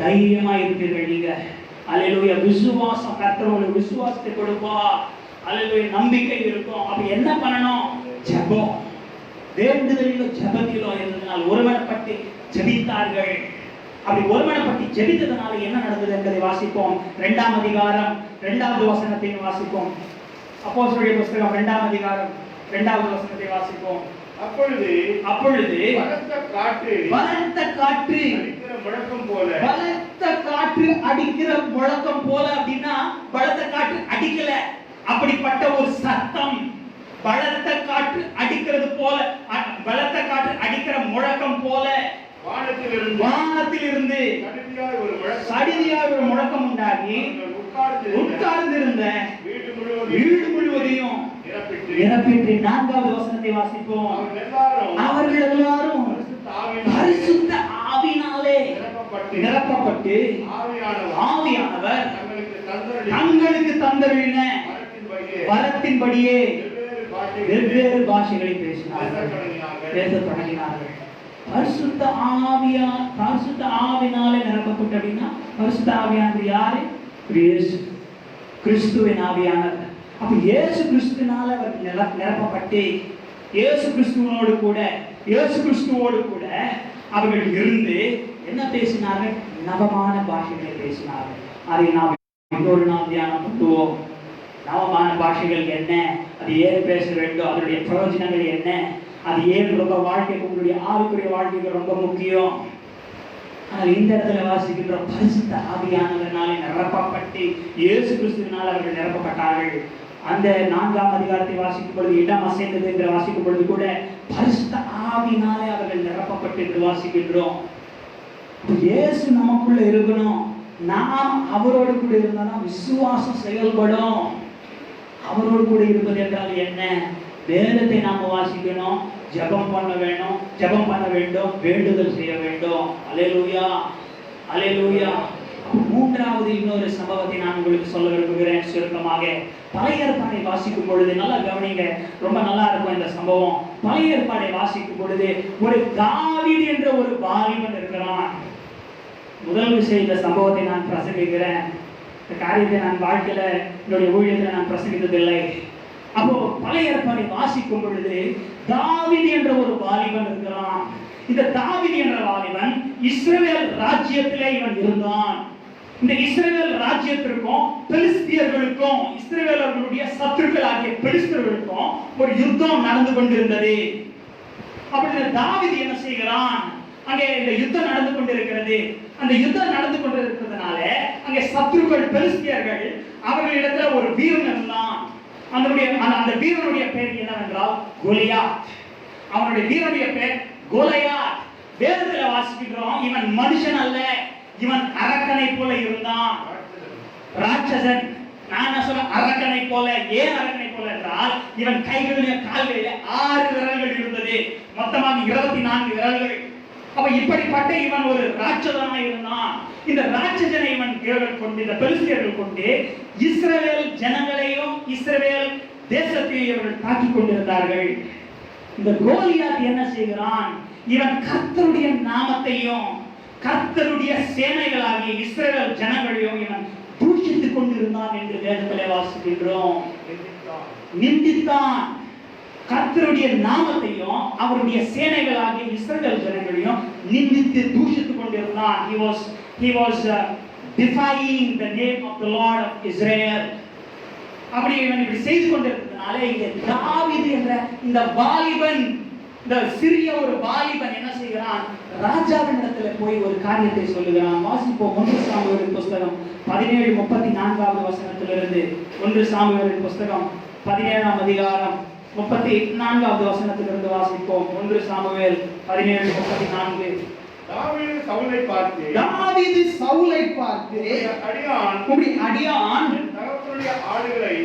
தைரியமா இருப்பீர்கள் நீங்க. அல்லேலூயா. விசுவாசம், கர்த்தர் உங்களுக்கு விசுவாசத்தை கொடுப்பார். அல்லேலூயா. நம்பிக்கை இருக்கும். அப்ப என்ன பண்ணணும்? ஜெபம், வேண்டுதலிலும் ஜெபத்திலும் இருந்ததால் ஒருமனப்பட்டு ஜெபித்தார்கள். அப்படி ஒருமனப்பட்டு ஜெபித்ததனால என்ன நடந்தது என்பதை வாசிப்போம். 2ஆம் அதிகாரம் 2வது வசனத்தை வாசிப்போம். அப்போஸ்தலருடைய புத்தகம் 2ஆம் அதிகாரம் 2வது வசனத்தை வாசிப்போம். அப்பொழுது பலத்த காற்று அடிக்கிற முழக்கம் போல. அப்படின்னா பலத்த காற்று அடிக்கல, அப்படிப்பட்ட ஒரு சத்தம், பலத்த காற்று அடிக்கிறது போல, பலத்த காற்று அடிக்கிற முழக்கம் போல வானத்திலிருந்து சடிதியாய் ஒரு முழக்கம் உண்டாகி உட்கார்ந்திருந்த வீடு முழுவதையும் நிரப்பிட்டு. 4வது வசனத்தை வாசிப்போம். அவர்கள் எல்லாரும் பரிசுத்த ஆவியினாலே நிரப்பப்பட்டு ஆவியானவர் தங்களுக்கு தந்தருளின வரத்தின்படியே வெவ்வேறு பாஷைகளை பேசினார்கள், பேசத் தொடங்கினார்கள். பரிசுத்த ஆவியினாலே நிரப்பப்பட்டு. அப்படின்னா பரிசுத்த ஆவியானவர் யாரு? இயேசு. கிறிஸ்துவின் ஆவியானவர். அப்ப இயேசு கிறிஸ்துவினால அவர் நிரப்பப்பட்டு இயேசு கிறிஸ்துவோடு கூட அவர்கள் இருந்து என்ன பேசினார்கள்? நவமான பாஷைகளை பேசினார்கள். அதை நாம் இன்னொரு நாள் தியானம் பண்ணுவோம். நவமான பாஷைகள் என்ன, அது ஏன் பேச வேண்டும், அதனுடைய பிரயோஜனங்கள் என்ன, அது ஏன் ரொம்ப வாழ்க்கைக்கு உங்களுடைய ஆவிக்குரிய வாழ்க்கைக்கு ரொம்ப முக்கியம். ஆனால் இந்த இடத்துல வாசிக்கின்ற பரிசுத்த ஆவியானவர்னாலே நிரப்பப்பட்டு இயேசு கிறிஸ்துவினால் அவர்கள் நிரப்பப்பட்டார்கள். அந்த 4ஆம் அதிகாரத்தை வாசிக்கும் பொழுது இடம் அசைந்தது என்று வாசிக்கும் பொழுது கூட பரிசுத்த ஆவியினாலே அவர்கள் நிரப்பப்பட்டு என்று வாசிக்கின்றோம். இயேசு நமக்குள்ள இருக்கணும். நாம் அவரோடு கூட இருந்தால் விசுவாசம் செயல்படும். அவரோடு கூட இருப்பது என்றால் என்ன? வேதத்தை நாம வாசிக்கணும், ஜெபம் பண்ண வேண்டும், வேண்டுதல் செய்ய வேண்டும். அல்லேலூயா, அல்லேலூயா. மூன்றாவது இன்னொரு சம்பவத்தை நான் உங்களுக்கு சொல்ல விரும்புகிறேன் சுருக்கமாக. பழைய ஏற்பாடை வாசிக்கும் பொழுது நல்லா கவனிங்க, ரொம்ப நல்லா இருக்கும் இந்த சம்பவம். பழைய ஏற்பாடை வாசிக்கும் பொழுது ஒரு தாவீது என்ற ஒரு வாலிபன் இருக்கிறான். முதல் விஷயம், இந்த சம்பவத்தை நான் பிரசங்கிக்கிறேன். இந்த காரியத்தை நான் வாழ்க்கையில என்னுடைய ஊழியத்தில் நான் பிரசங்கித்ததில்லை. அப்போ பழைய ஏற்பாடை வாசிக்கும் பொழுது தாவீது என்ற ஒரு வாலிபன் இருக்கிறான். இந்த தாவீது என்ற வாலிபன் இஸ்ரவேல் ராஜ்யத்திலே இவன் இருந்தான். இந்த இஸ்ரவேல் ராஜ்யத்திற்கும் பெலிஸ்தியர்களுக்கும், இஸ்ரவேலர்களுடைய சத்துருக்கள் ஆகிய பெலிஸ்தியர்களுக்கும் ஒரு யுத்தம் நடந்து கொண்டிருந்தது. அப்படி தாவீது என்ன செய்கிறான்? அங்கே இந்த யுத்தம் நடந்து கொண்டிருக்கிறது. அந்த யுத்தம் நடந்து கொண்டிருக்கிறதுனால அங்கே சத்துருக்கள் பெலிஸ்தியர்கள் அவர்களிடத்துல ஒரு வீரன் இருந்தான். அந்த வீரனுடைய பெயர் என்னவென்றால் கோலியாத். அவனுடைய வீரனுடைய பெயர் கோலியாத். வேதத்துல வாசிக்கிறோம், இவன் மனுஷன் அல்ல, இவன் அரக்கனை போல இருந்தான், ராட்சசன். நான் சொல்ல அரக்கனை போல. ஏன் அரக்கனை போல என்றால் இவன் கைகளிலே கால்களிலே 6 விரல்கள் இருந்தது, மொத்தமாக 24 விரல்கள். அப்ப இப்படிப்பட்ட இவன் ஒரு ராட்சதனாக இருந்தான். இந்த ராட்சசனை இவன் கொண்டு, இந்த பெலிஸ்தியர்கள் கொண்டு இஸ்ரவேல் ஜனங்களையும் இஸ்ரவேல் தேசத்தையும் இவர்கள் தாக்கிக் கொண்டிருந்தார்கள். இந்த கோலியாத் என்ன செய்கிறான்? இவன் கர்த்தருடைய நாமத்தையும் கர்த்தருடைய சேனைகளாகிய இஸ்ரவேல் ஜனங்களையும் இவன் தூஷித்துக் கொண்டிருந்தான் என்று வேதத்திலே வாசிக்கின்றோம். நிந்தித்தான். கர்த்தருடைய நாமத்தையும் அவருடைய சேனைகளாகிய இஸ்ரவேல் ஜனங்களையும் நிந்தித்து தூஷித்துக் கொண்டிருந்தான். He was defying the name of the Lord of Israel. அப்படி இவன் இப்படி செய்து கொண்டிருந்ததுனால இங்கே தாவீது என்ற இந்த வாலிபன், இந்த சிறிய ஒரு வாலிபன் என்ன செய்கிறான்? ராஜாவினிடத்தில் போய் ஒரு காரியத்தை சொல்லுகிறான். வாசிப்போம் 1 சாமுவேலின் புஸ்தகம் 17:34 வசனத்திலிருந்து. 1 சாமுவேலின் புஸ்தகம் 17ஆம் அதிகாரம் 34வது வசனத்திலிருந்து வாசிப்போம். 1 சாமுவேல் 17:34. தாவீது சவுலை பார்த்து, உம்முடைய அடியான்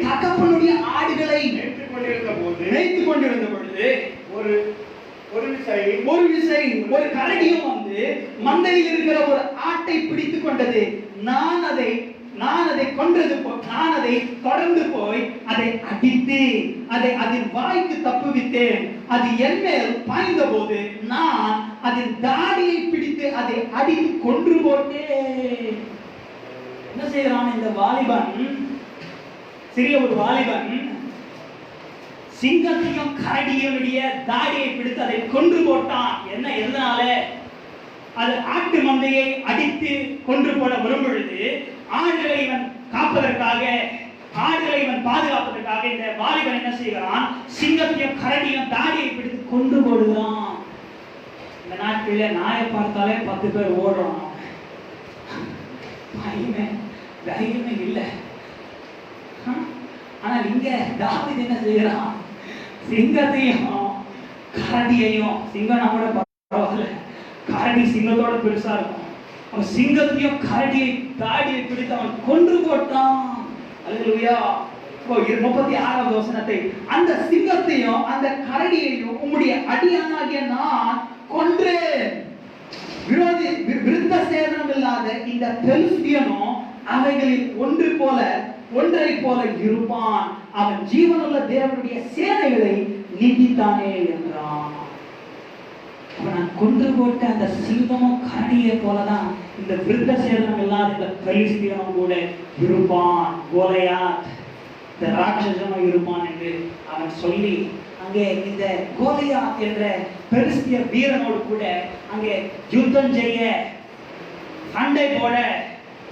தகப்பனுடைய ஆடுகளை மேய்த்துக் கொண்டிருந்த பொழுது ஒரு விசை ஒரு கரடியும் வந்து மந்தையில் இருக்கிற ஒரு ஆட்டை பிடித்துக் கொண்டது. நான் அதை தொடர்ந்து போய் அதை அடித்து அதை அதன் வாய்க்கு தப்புவித்தேன். அது என் மேல் பாய்ந்த போது நான் அதன் தாடியை பிடித்து அதை அடித்து கொன்று போட்டேன். என்ன செய்யறான் இந்த வாலிபன்? சிறிய ஒரு வாலிபன் சிங்கத்தையும் கரடியுடைய தாடியை பிடித்து அதை கொன்று போட்டான். என்ன எதனால? அது ஆட்டு மந்தையை அடித்து கொன்று போட வரும் பொழுது ஆடுகளை இவன் காப்பதற்காக, ஆடுகளை இவன் பாதுகாப்பதற்காக இந்த வாலிபன் என்ன செய்கிறான்? சிங்கத்தையும் கரடியும் தாடியை பிடித்து கொன்று போடுகிறான். இந்த நாட்களில் நாயை பார்த்தாலே 10 பேர் ஓடுறோம். தைரியமே இல்லை. ஆனால் இங்க தாவீது என்ன செய்யறான்? சிங்கத்தையும் கரடியையும், சிங்கம் நம்மளோட பரவாயில்ல, கரடி சிங்கத்தோட பெருசா இருக்கும். அவன் சிங்கத்தையும் கரடியை தாடியை பிடித்து அவன் கொன்று போட்டான். அல்லேலூயா. 36வது வசனத்தை, அந்த சிங்கத்தையும் அந்த கரடியையும் உம்முடைய அடியானாகிய நான் கொன்றேன். விருத்த சேதனம் இல்லாத இந்த பெலிஸ்தியனும் அவைகளில் ஒன்றை போல இருப்பான். அவன் ஜீவனுள்ள தேவனுடைய சேனைகளை நிந்தித்தானே என்றான். நான் கொண்டு போட்ட அந்த சிங்கமும் கரடியை போலதான் இந்த விருத்த சேதனம் இல்லாத இந்த பெலிஸ்தியனும் கூட இருப்பான், கோலியாத் இந்த ராட்சசனும் இருப்பான் என்று அவன் சொல்லி அங்கே இந்த கோலியாத் என்ற பெலிஸ்திய வீரனோடு கூட அங்கே யுத்தம் செய்ய சண்டை போட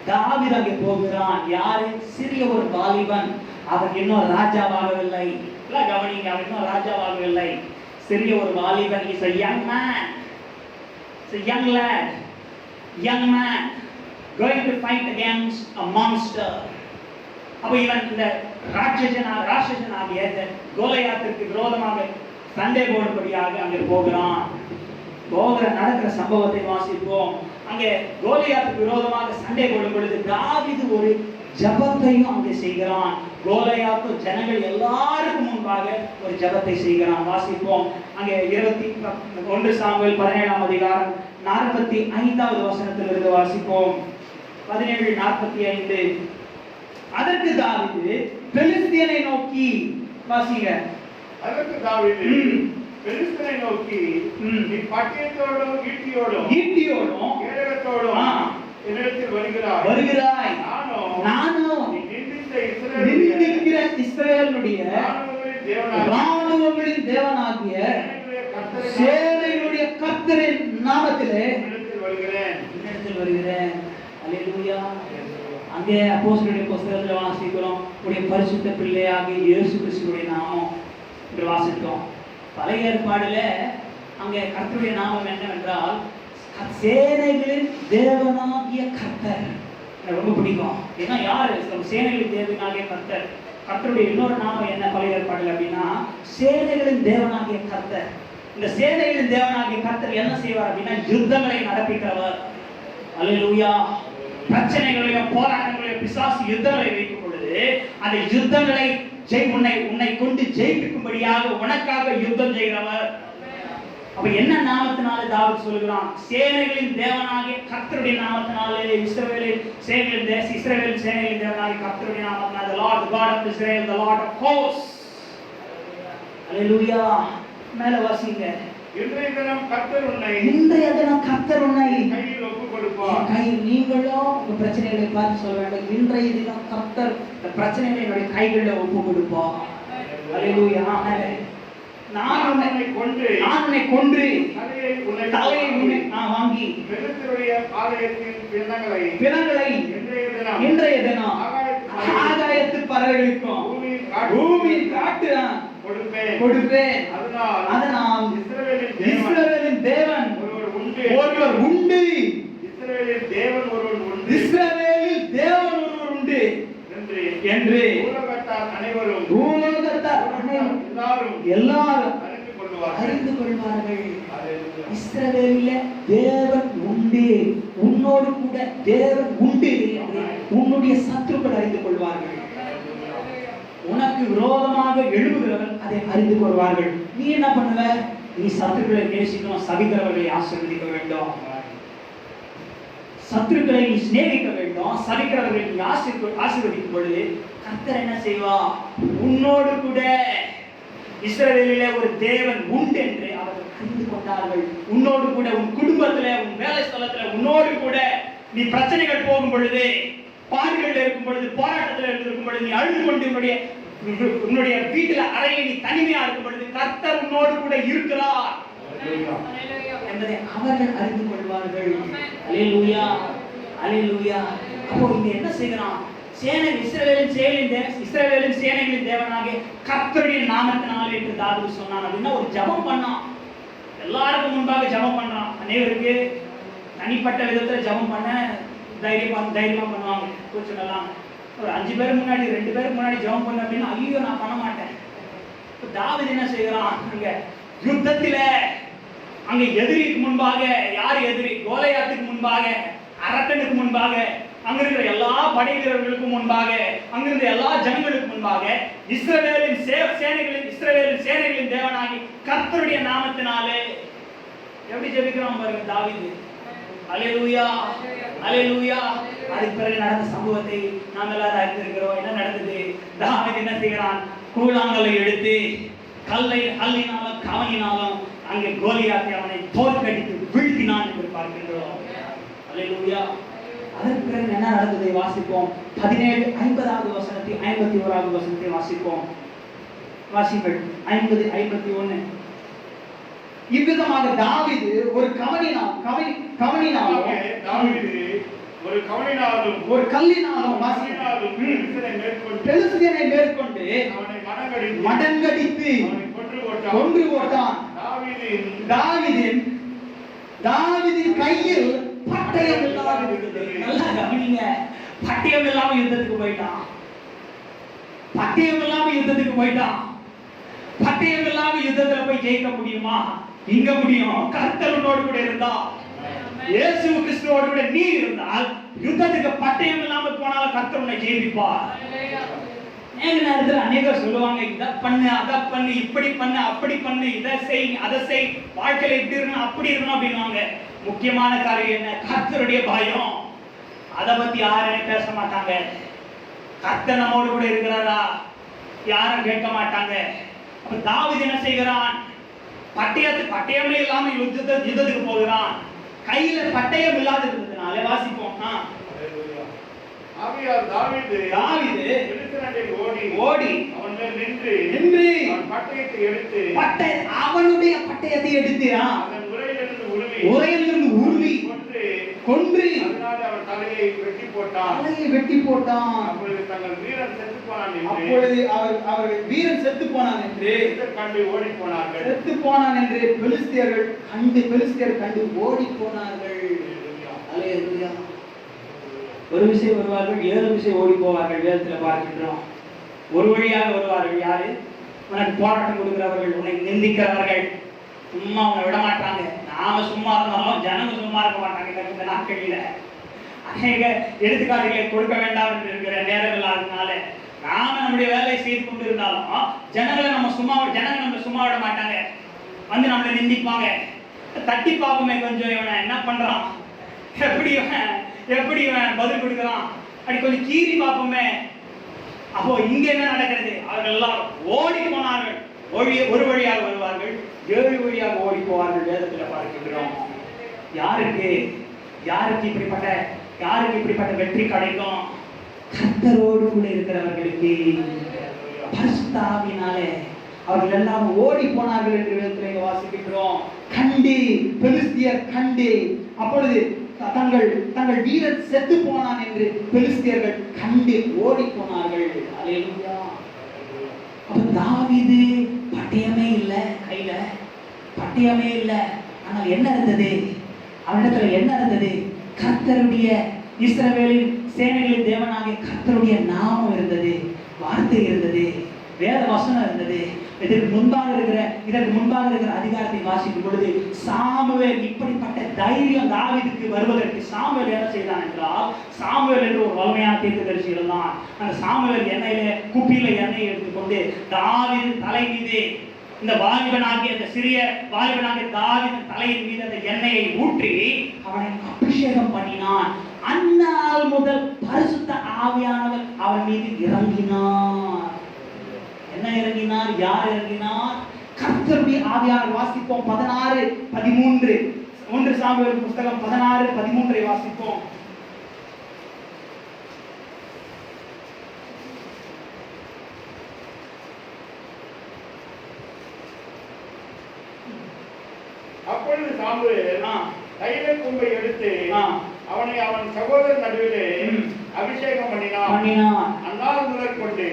தாவீது அங்கே போகிறான். யாரு? சிறிய ஒரு வாலிபன். அவன் இன்னும் ராஜாவாகவில்லை. கவனிங்க, அவன் இன்னும் ராஜாவாகவில்லை. சிறிய ஒரு வாலிபன். Is a young man, it's a young lad, young man going to fight against a monster. அப்ப இவன் இந்த ராட்சசனாகிய கோலியாத்திற்கு விரோதமாக சண்டை போடும்படியாக அங்கே போகிறான். நடக்கிற சம்பவத்தை வாசிப்போம். அங்கே கோலியாத்துக்கு விரோதமாக சண்டை போடும் பொழுது தாவீது ஒரு ஜபத்தையும் அங்கே செய்கிறான். கோலியாத்து ஜனங்கள் எல்லாருக்கும் முன்பாக ஒரு ஜபத்தை செய்கிறான். வாசிப்போம். அங்கே 1 சாமுவேல் 17ஆம் அதிகாரம் 45வது வசனத்திலிருந்து வாசிப்போம். 17:45. அதற்கு தாவீது பெலிஸ்தியனை நோக்கி, வாசிங்க. அதற்கு தாவீது பெலிஸ்தியனை நோக்கி, நீ பட்டயத்தோடும் ஈட்டியோடும் கேடகத்தோடும் என்னிடத்தில் வருகிறாய். நானும் நிந்திக்கிற இஸ்ரவேலுடைய ராணுவங்களின் தேவனாகிய சேனைகளுடைய கர்த்தரின் நாமத்திலே என்னிடத்தில் வருகிறேன். அல்லேலூயா. அங்கே அப்போஸ்தலருடைய புத்தகத்தில் வாசிக்கிறோம், உடைய பரிசுத்த பிள்ளையாகிய இயேசு கிறிஸ்துவின் நாமம் என்று வாசித்தோம். பழைய ஏற்பாடுல அங்கே கர்த்தருடைய நாமம் என்னவென்றால் சேனைகளின் தேவனாகிய கர்த்தர். எனக்கு ரொம்ப பிடிக்கும். ஏன்னா யாரு சேனைகளின் தேவனாகிய கர்த்தர்? கர்த்தருடைய இன்னொரு நாமம் என்ன பழைய ஏற்பாடுல அப்படின்னா சேனைகளின் தேவனாகிய கர்த்தர். இந்த சேனைகளின் தேவனாகிய கர்த்தர் என்ன செய்வார் அப்படின்னா யுத்தங்களை நடப்பிக்கிறவர். அல்லேலூயா. பிரச்சனைகளையும் போராட்டங்களையும் பிசாசு யுத்தங்களை வைக்கும் பொழுது அந்த யுத்தங்களை உன்னை கொண்டு ஜெயிக்கும்படியாக உனக்காக யுத்தம் செய்கிறவர். அப்ப என்ன நாமத்தினால தாவீது சொல்கிறான்? சேனைகளின் தேவனாகிய கர்த்தருடைய நாமத்தினாலே இஸ்ரவேலின் சேனைகளின் தேவனாகிய கர்த்தருடைய நாமத்தினால the Lord, the God of Israel, the Lord of hosts. அல்லேலூயா. மேல வாசிங்க. இன்றைய தினம் கர்த்தர் உன்னை கையில் ஒப்புக் கொடுப்பார். நீங்களும் உங்க பிரச்சனைகளை பார்த்து சொல்ல வேண்டும். இன்றைய தினம் கர்த்தர் இந்த பிரச்சனைகளை என்னுடைய கைகளில் ஒப்புக் கொடுப்பார். அல்லேலூயா. நான் உன்னை கொன்று தலையை உன்னை வாங்கி பெலிஸ்தருடைய ஆலயத்தின் பிணங்களை இன்றைய தினம் ஆகாயத்து பறவைகளுக்கும் பூமியின் காட்டு கொடுப்பேன். அதனால் இஸ்ரவேலின் தேவன் ஒருவர் உண்டு. இஸ்ரவேலில் தேவன் ஒருவர் உண்டு என்று பூலோகத்தார் அனைவரும் எல்லாரும் அறிந்து கொள்வார்கள். இஸ்ரவேலிலே தேவன் உண்டு, உன்னோடு கூட தேவன் உண்டு. உன்னுடைய சத்துருக்கள் அறிந்து கொள்வார்கள். உனக்கு விரோதமாக எழுப்புகிறவர்கள் அதை அறிந்து கொள்வார்கள். நீ என்ன பண்ணுவ? நீ சத்துருக்களை நேசிக்கணும், சபிக்கிறவர்களை ஆசீர்வதிக்க வேண்டும். சத்துருக்களை நீ சிநேகிக்க வேண்டும், சபிக்கிறவர்களை நீ ஆசீர்வதிக்கும் பொழுது கர்த்தர் என்ன செய்வா? உன்னோடு கூட இஸ்ரவேலிலே ஒரு தேவன் உண்டு என்று அவர்கள் அறிந்து கொண்டார்கள். உன்னோடு கூட உன் குடும்பத்துல, உன் வேலை ஸ்தலத்துல உன்னோடு கூட நீ பிரச்சனைகள் போகும் பொழுது, பாடுகள் இருக்கும் பொழுது, போராட்டத்தில் இருக்கும் பொழுது, நீ அழுது கொண்டு உன்னுடைய வீட்டுல அறையில் நீ தனிமையா இருக்கும் பொழுது கர்த்தர் உன்னோடு கூட இருக்கிறார் என்பதை அவர்கள் அறிந்து கொள்வார்கள். அல்லேலூயா, அல்லேலூயா. அப்போ இங்க என்ன செய்கிறான்? இஸ்ரவேலின் சேனைகளின் தேவனாகிய கர்த்தருடைய நாமத்தினாலே என்று தாவீது சொன்னான் அப்படின்னா ஒரு ஜெபம் பண்ணான். எல்லாருக்கும் முன்பாக ஜெபம் பண்றான். அனைவருக்கு தனிப்பட்ட விதத்துல ஜெபம் பண்ண தைரியமா பண்ணுவாங்க. கூச்சலாம். ஒரு 5 பேருக்கு முன்னாடி 2 பேருக்கு முன்னாடி ஜெபம் பண்ண அப்படின்னா ஐயோ நான் பண்ண மாட்டேன். தாவீது என்ன செய்கிறான்? அங்க யுத்தத்தில அங்க எதிரிக்கு முன்பாக, யார் எதிரி? கோலியாத்துக்கு முன்பாக, அரக்கனுக்கு முன்பாக, அங்க இருக்கிற எல்லா படை வீரர்களுக்கும் முன்பாக, அங்கிருந்த எல்லா ஜனங்களுக்கு முன்பாக இஸ்ரவேலின் சேனைகளின் தேவனாகி கர்த்தருடைய நாமத்தினாலே எப்படி ஜெபிக்கிறான் பாருங்க தாவீது. அல்லேலூயா, அல்லேலூயா. அதுக்கு பிறகு நடந்த சம்பவத்தை நாம் எல்லாரும் அறிந்திருக்கிறோம். என்ன நடந்தது? தாவீது என்ன செய்கிறான்? கூழாங்கல்லை எடுத்து கல்லினால கவனினாலும் அங்கே கோலியாத்தை அவனை தோற்கடித்து வீழ்த்தினான் என்று பார்க்கின்றோம். அல்லேலூயா. அதற்கு பிறகு என்ன நடந்ததை வாசிப்போம். 17:50 வசனத்தை 51 வசனத்தை வாசிப்போம். வாசிங்கள் 50:51. இவ்விதமாக தாவீது ஒரு கவனினாலும் ஒரு கல்லினாலும் பெலிஸ்தியனை மேற்கொண்டு மடங்கடித்து கொன்று போட்டான். தாவீதின் கையில் பட்டயம் இல்லாம இருந்தது. நல்லா கவனிங்க. பட்டயம் இல்லாம யுத்தத்துக்கு போயிட்டான். பட்டயம் இல்லாம யுத்தத்துக்கு போயிட்டான். பட்டயம் இல்லாம யுத்தத்துல போய் ஜெயிக்க முடியுமா? இங்க முடியும். கர்த்தரோடு கூட இருந்தா, இயேசு கிறிஸ்துவோடு கூட நீ இருந்தால் யுத்தத்துக்கு பட்டயம் இல்லாம போனாலும் கர்த்தர் உன்னை ஜெயிப்பார். நேரத்துல அநேகர் சொல்லுவாங்க, இதை பண்ணு, அதை பண்ணு, இப்படி பண்ணு, அப்படி பண்ணு, இதை செய், அதை செய், வாழ்க்கையில இப்படி இருக்கணும், அப்படி இருக்கணும் அப்படின்வாங்க. முக்கியமான காரியம் என்ன? கர்த்தருடைய பயம். அதை பத்தி யாருமே பேச மாட்டாங்க. கர்த்தர் நம்மோடு கூட இருக்கிறாரா யாரும் கேட்க மாட்டாங்க. அப்ப தாவீது என்ன செய்கிறான்? பட்டயமே இல்லாம யுத்தத்துக்கு போகிறான். கையில பட்டயம் இல்லாத இருந்ததுனால வாசிப்போம். தாவீது ஓடி அவன் மேல் நின்று பட்டயத்தை எடுத்து அவனுடைய பட்டயத்தை எடுத்து உரையிலிருந்து உருவி கொன்று அவன் தலையை வெட்டி போட்டான். அப்பொழுது அவர்கள் வீரன் செத்து போனான் என்று கண்டு ஓடி போனார்கள். செத்து போனான் என்று பெலிஸ்தியர் கண்டு ஓடி போனார்கள். அல்லேலூயா. ஒரு விஷயம் வருவார்கள், 7 விஷயம் ஓடி போவார்கள். வேதத்துல பார்க்கின்றோம். ஒரு வழியாக வருவார்கள். யாரு? உனக்கு போராட்டம் கொடுக்கிறவர்கள், உன்னை நிந்திக்கிறவர்கள். சும்மா உன்னை விட மாட்டாங்க. நாம சும்மா இருந்தாலும் ஜனங்க சும்மா இருக்க மாட்டாங்க. இந்த நாட்களில அநேக எடுத்துக்காட்டுகளை கொடுக்க வேண்டாம் என்று இருக்கிற நேரம் இல்லாததுனால நாம நம்முடைய வேலையை செய்து கொண்டு இருந்தாலும் ஜனங்களை நம்ம சும்மா விட மாட்டாங்க. வந்து நம்மளை நிந்திப்பாங்க. தட்டி பார்ப்போமே கொஞ்சம், இவனை என்ன பண்றான், எப்படி இவன் பதில் கொடுக்கிறான், அப்படி கொஞ்சம் கீறி பார்ப்போமே. அப்போ இங்க என்ன நடக்கிறது? அவர்கள் எல்லாம் ஓடி போனார்கள். ஒரு வழியாக வருவார்கள், 7 வழியாக ஓடி போவார்கள். வேதத்துல பார்க்கின்றோம். யாருக்கு இப்படிப்பட்ட வெற்றி கிடைக்கும்? கர்த்தரோடு கூட இருக்கிறவர்களுக்கு. பரிசுத்த ஆவியினாலே அவர்கள் எல்லாம் ஓடி போனார்கள் என்று வேதத்திலே வாசிக்கின்றோம். பெலிஸ்தியர் கண்டு அப்பொழுது தங்கள் வீரன் செத்து போனான் என்று பெலிஸ்தியர்கள் கண்டு ஓடி போனார்கள். அல்லேலூயா. அப்ப தாவீது பட்டயமே இல்ல, கையில பட்டயமே இல்ல. ஆனால் என்ன இருந்தது அவனிடத்துல? என்ன இருந்தது? கர்த்தருடைய, இஸ்ரவேலின் சேனைகளின் தேவனாகிய கர்த்தருடைய நாமம் இருந்தது, வார்த்தை இருந்தது, வேத வசனம் இருந்தது. இதற்கு முன்பாக இருக்கிற அதிகாரத்தை வாசிக்கும் பொழுது சாமுவேல், இப்படிப்பட்ட தைரியம் தாவீதுக்கு வருவதற்கு சாமுவேல் என்ன செய்தான் என்றால், சாமுவேல் என்று ஒரு வலிமையான தீர்க்கதரிசி இருந்தான். அந்த சாமுவேல் குப்பியில எண்ணெயை எடுத்துக்கொண்டு தாவீது தலை மீது, இந்த சிறிய வாலிபனாகிய தாவீது தலையின் மீது அந்த எண்ணெயை ஊற்றி அவனை அபிஷேகம் பண்ணினான். அந்நாள் முதல் பரிசுத்த ஆவியானவர் அவன் மீது இறங்கினார். என்ன இறங்கினார்? யார் இறங்கினார்? கர்த்தருடைய ஆவியானவர். வாசிப்போம் 16:13. 1 சாமுவேல் புத்தகம் 16:13 வாசிப்போம். அப்பொழுது சாமுவேல் தைல கொம்பை எடுத்து அவனை அவன் சகோதரர் நடுவிலே அபிஷேகம் பண்ணினான். அந்நாள் முதல் கொண்டு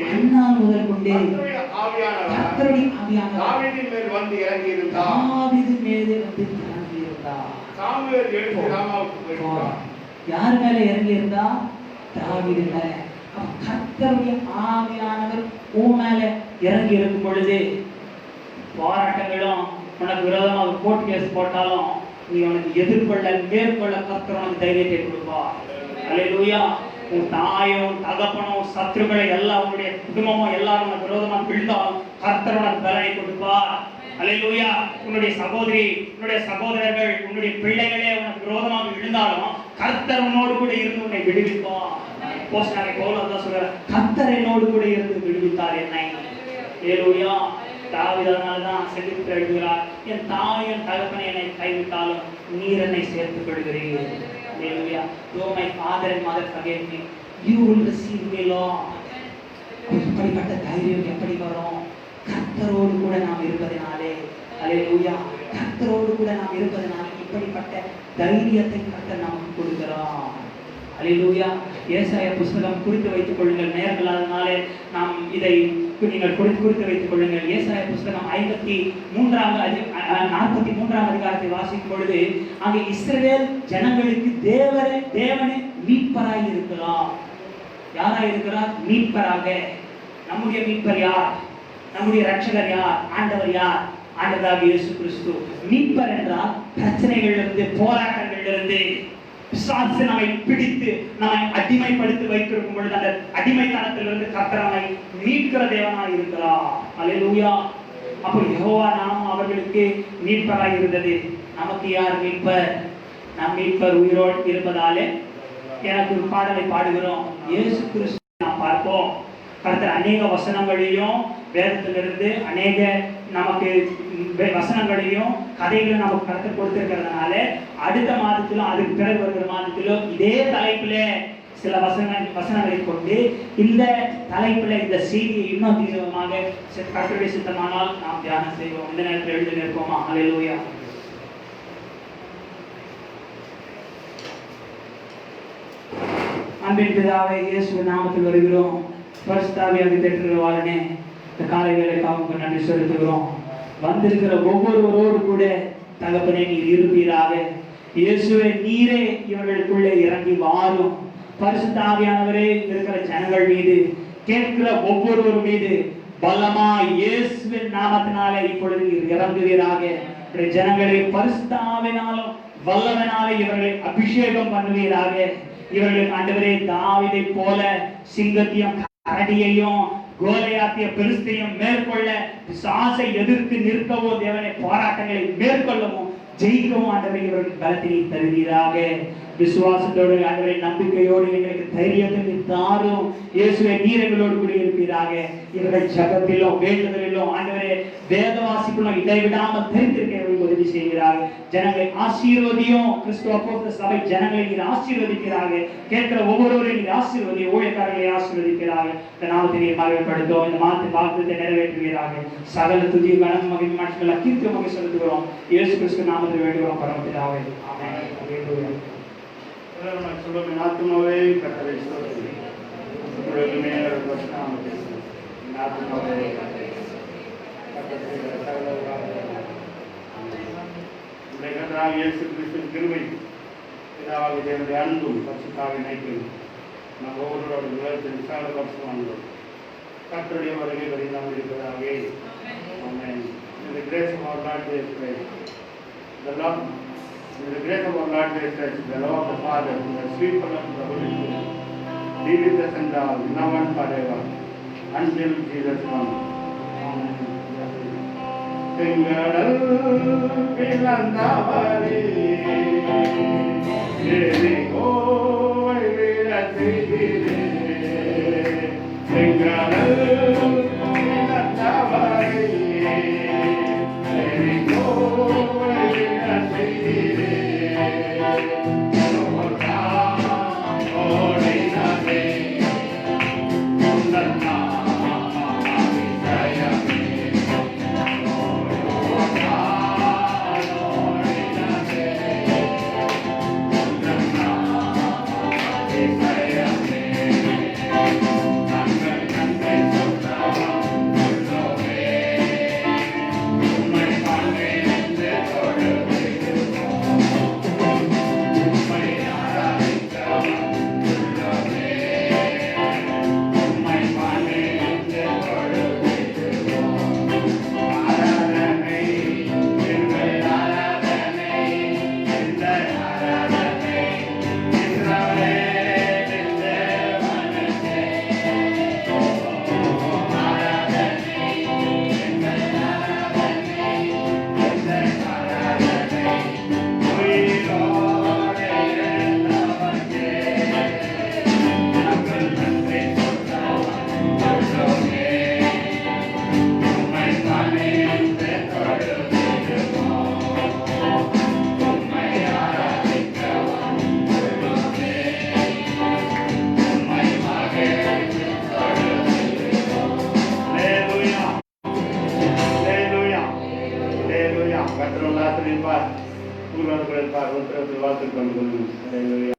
கர்த்தருடைய ஆவியானவர் தாவீதின் மேல் வந்து இறங்கி இருந்தார். சாமுவேல் எழுந்து ராமாவுக்கு போய்விட்டார். யார் மேல இறங்கி இருந்தா? தாவீது மேல. கர்த்தருடைய ஆவியானவர் உன் மேல இறங்கி இருக்கும் பொழுது போராட்டங்களும் உனக்கு விரோதமாக கோர்ட் கேஸ் போட்டாலும் நீ உனக்கு எதிர்கொள்ள மேற்கொள்ள கர்த்தர் உனக்கு தைரியத்தை கொடுப்பார். அல்லேலூயா. உன் தாயும் தகப்பனும் சத்துருக்களை எல்லாம் உன்னுடைய குடும்பமும் எல்லாரும் உனக்கு விரோதமாக விழுந்தாலும் கர்த்தர் உனக்கு பலனை கொடுப்பார். அல்லேலூயா. உன்னுடைய சகோதரி, உன்னுடைய சகோதரர்கள், உன்னுடைய பிள்ளைகளே உனக்கு விரோதமாக விழுந்தாலும் கர்த்தர் உன்னோடு கூட இருந்து உன்னை விடுவிப்பார். போஸ்டாரை போல தான் சொல்ற, கர்த்தர் என்னோடு கூட இருந்து விடுவித்தார் என்னை. அல்லேலூயா. தாவீது அதனாலதான் செலுத்தி எழுதுகிறார், என் தாயின் தகப்பனை என்னை கைவிட்டாலும் நீர் என்னை சேர்த்துக் கொள்கிறீர். Hallelujah. Though my father and mother forget me, you will receive me, Lord. இப்படிப்பட்ட தைரியம் எப்படி வரும்? கர்த்தரோடு கூட நாம் இருப்பதனாலே. ஹல்லேலூயா. கர்த்தரோடு கூட நாம் இருப்பதனாலே இப்படிப்பட்ட தைரியத்தை கர்த்தர் நமக்கு கொடுக்கிறார். ஹல்லேலூயா. ஏசாயா புத்தகம் குறித்து வைத்துக் கொள்ளுங்கள். நேரங்களாதனாலே நாம் இதை நீங்கள் குறித்து வைத்துக் கொள்ளுங்கள். ஏசாயா புத்தகம் 43 அதிகாரத்தை வாசிக்கும் பொழுது அங்கே இஸ்ரவேல் ஜனங்களுக்கு தேவனே மீட்பராய் இருக்கிறார். யாராய் இருக்கிறார்? மீட்பராக. நம்முடைய மீட்பர் யார்? நம்முடைய ரட்சகர் யார்? ஆண்டவர் யார்? ஆண்டவராகிய இயேசு கிறிஸ்து. மீட்பர் என்றால் பிரச்சனைகளிலிருந்து, போராட்டங்களிலிருந்து, பிசாசு நம்மை பிடித்து நம்மை அடிமைப்படுத்தி வைத்திருக்கும் பொழுது அந்த அடிமைத்தனத்திலிருந்து கர்த்தர் நம்மை மீட்கிற தேவனாய் இருக்கிறார். அல்லேலூயா. அப்போ யெகோவா நாமம் அவர்களுக்கு மீட்பராய் இருந்தது. நமக்கு யார் மீட்பர்? நம் மீட்பர் உயிரோடு இருப்பதாலே எனக்கு ஒரு பாடலை பாடுகிறோம். இயேசு கிறிஸ்து நாம் பார்ப்போம். கர்த்தர் அநேக வசனங்களையும் வேதத்திலிருந்து அநேக நமக்கு வசனங்களையும் கதைகளும் நமக்கு கர்த்தர் கொடுத்திருக்கிறதுனால அடுத்த மாதத்திலும் அதுக்கு பிறகு வருகிற மாதத்திலும் இதே தலைப்புல சில வசனங்களை கொண்டு இந்த தலைப்புல இந்த செய்தியை இன்னும் தீவிரமாக கர்த்தருடைய சித்தமானால் நாம் தியானம் செய்வோம். இந்த நேரத்தில் எழுதி நிற்போமா? ஹல்லேலூயா. அன்பின் பிதாவே, இயேசுவின் நாமத்தில் வருகிறோம். பரிசுத்தாவியாக தேற்றுவாரனே, இந்த காலை வேளைக்காக நன்றி செலுத்துகிறோம். வந்திருக்கிற ஒவ்வொருவரோடு கூட தகப்பனே நீர் இருப்பீராக. இயேசுவே, நீரே இவர்களுக்குள்ளே இறங்கி வாரும். பரிசுத்தாவியானவரே, இருக்கிற ஜனங்கள் மீது, கேட்கிற ஒவ்வொருவர் மீது பலமாய் இயேசுவின் நாமத்தினாலே இப்பொழுது இறங்குவீராக. ஜனங்களை பரிசுத்தாவினாலும் வல்லவனாலே இவர்களை அபிஷேகம் பண்ணுவீராக. இவர்களுக்கு ஆண்டவரே தாவீதை போல சிங்கத்தையும் கரடியையும் கோலியாத்திய பெலிஸ்தியையும் மேற்கொள்ள, பிசாசை எதிர்த்து நிற்கவோ தேவனை போராட்டங்களை மேற்கொள்ளவும் ஜெயிக்கவும் ஆண்டவரை இவர்களுக்கு பலத்தினை தருவீராக. விசுவாசத்தோடு ஆண்டவரை நம்பிக்கையோடு எங்களுக்கு தைரியத்தை தாரும். இயேசுவே, நீர் எங்களோடு கூட இருப்பீராக. இவர்கள் ஜபத்திலும் வேண்டுதலிலும் ஆண்டவரே வேத வாசிப்பிலும் இடைவிடாமல் தெரிந்திருக்க உதவி செய்கிறார்கள். ஜனங்களை ஆசீர்வதியும். கிறிஸ்துவ அப்போஸ்தலர் சபை ஜனங்களை நீர் ஆசீர்வதிக்கிறாங்க. கேட்கிற ஒவ்வொருவரையும் நீர் ஆசீர்வதி, ஊழியக்காரர்களை ஆசீர்வதிக்கிறாங்க. இந்த நாமத்தை நீர் மகிமைப்படுத்தும். இந்த மாதத்தின் வாக்குறுதியை நிறைவேற்றுகிறாங்க. சகல துதி கனம் மகிமை மாற்றங்கள் அக்கீர்த்தியமாக செலுத்துகிறோம். இயேசு கிறிஸ்து நாமத்தில் வேண்டுகிறோம் பரமபிதாவே. ஆமென். ஹல்லேலூயா. சொல்லுங்க, ஆத்துமாவே கர்த்தரை ஸ்தோத்திரி. உங்களுடைய மேல வசனத்தை ஆத்துமாவே கர்த்தராகிய இயேசு கிறிஸ்துவின் கிருபை, பிதாவாகிய தேவனுடைய அன்பும் பரிசுத்தாவின் ஐக்கியம் நம் ஒவ்வொருவரோட உலகத்தில் விசால பரிசுத்தமானோம். கர்த்தருடைய வருகை வரையினால் இருப்பதாக. ஆமென். In the grace of our Lord Jesus Christ, the love, in the grace of our Lord Jesus Christ, the love of the Father, and the sweet fellowship of the Holy Spirit, be with us and all, now and forever, until Jesus comes. Amen. செங்கடல் பிளந்தவரே, எரிகோவை விழச் செய்தீரே. செங்கடல் பிளந்தவரே, எரிகோவை விழச் செய்தீரே. ஓடினதே உந்தன் கர்த்தர் உங்களை ஆசீர்வதிப்பார். உங்களோடு கூட இருப்பார். உத்தரத்தில் வாழ்த்துக் கொண்டு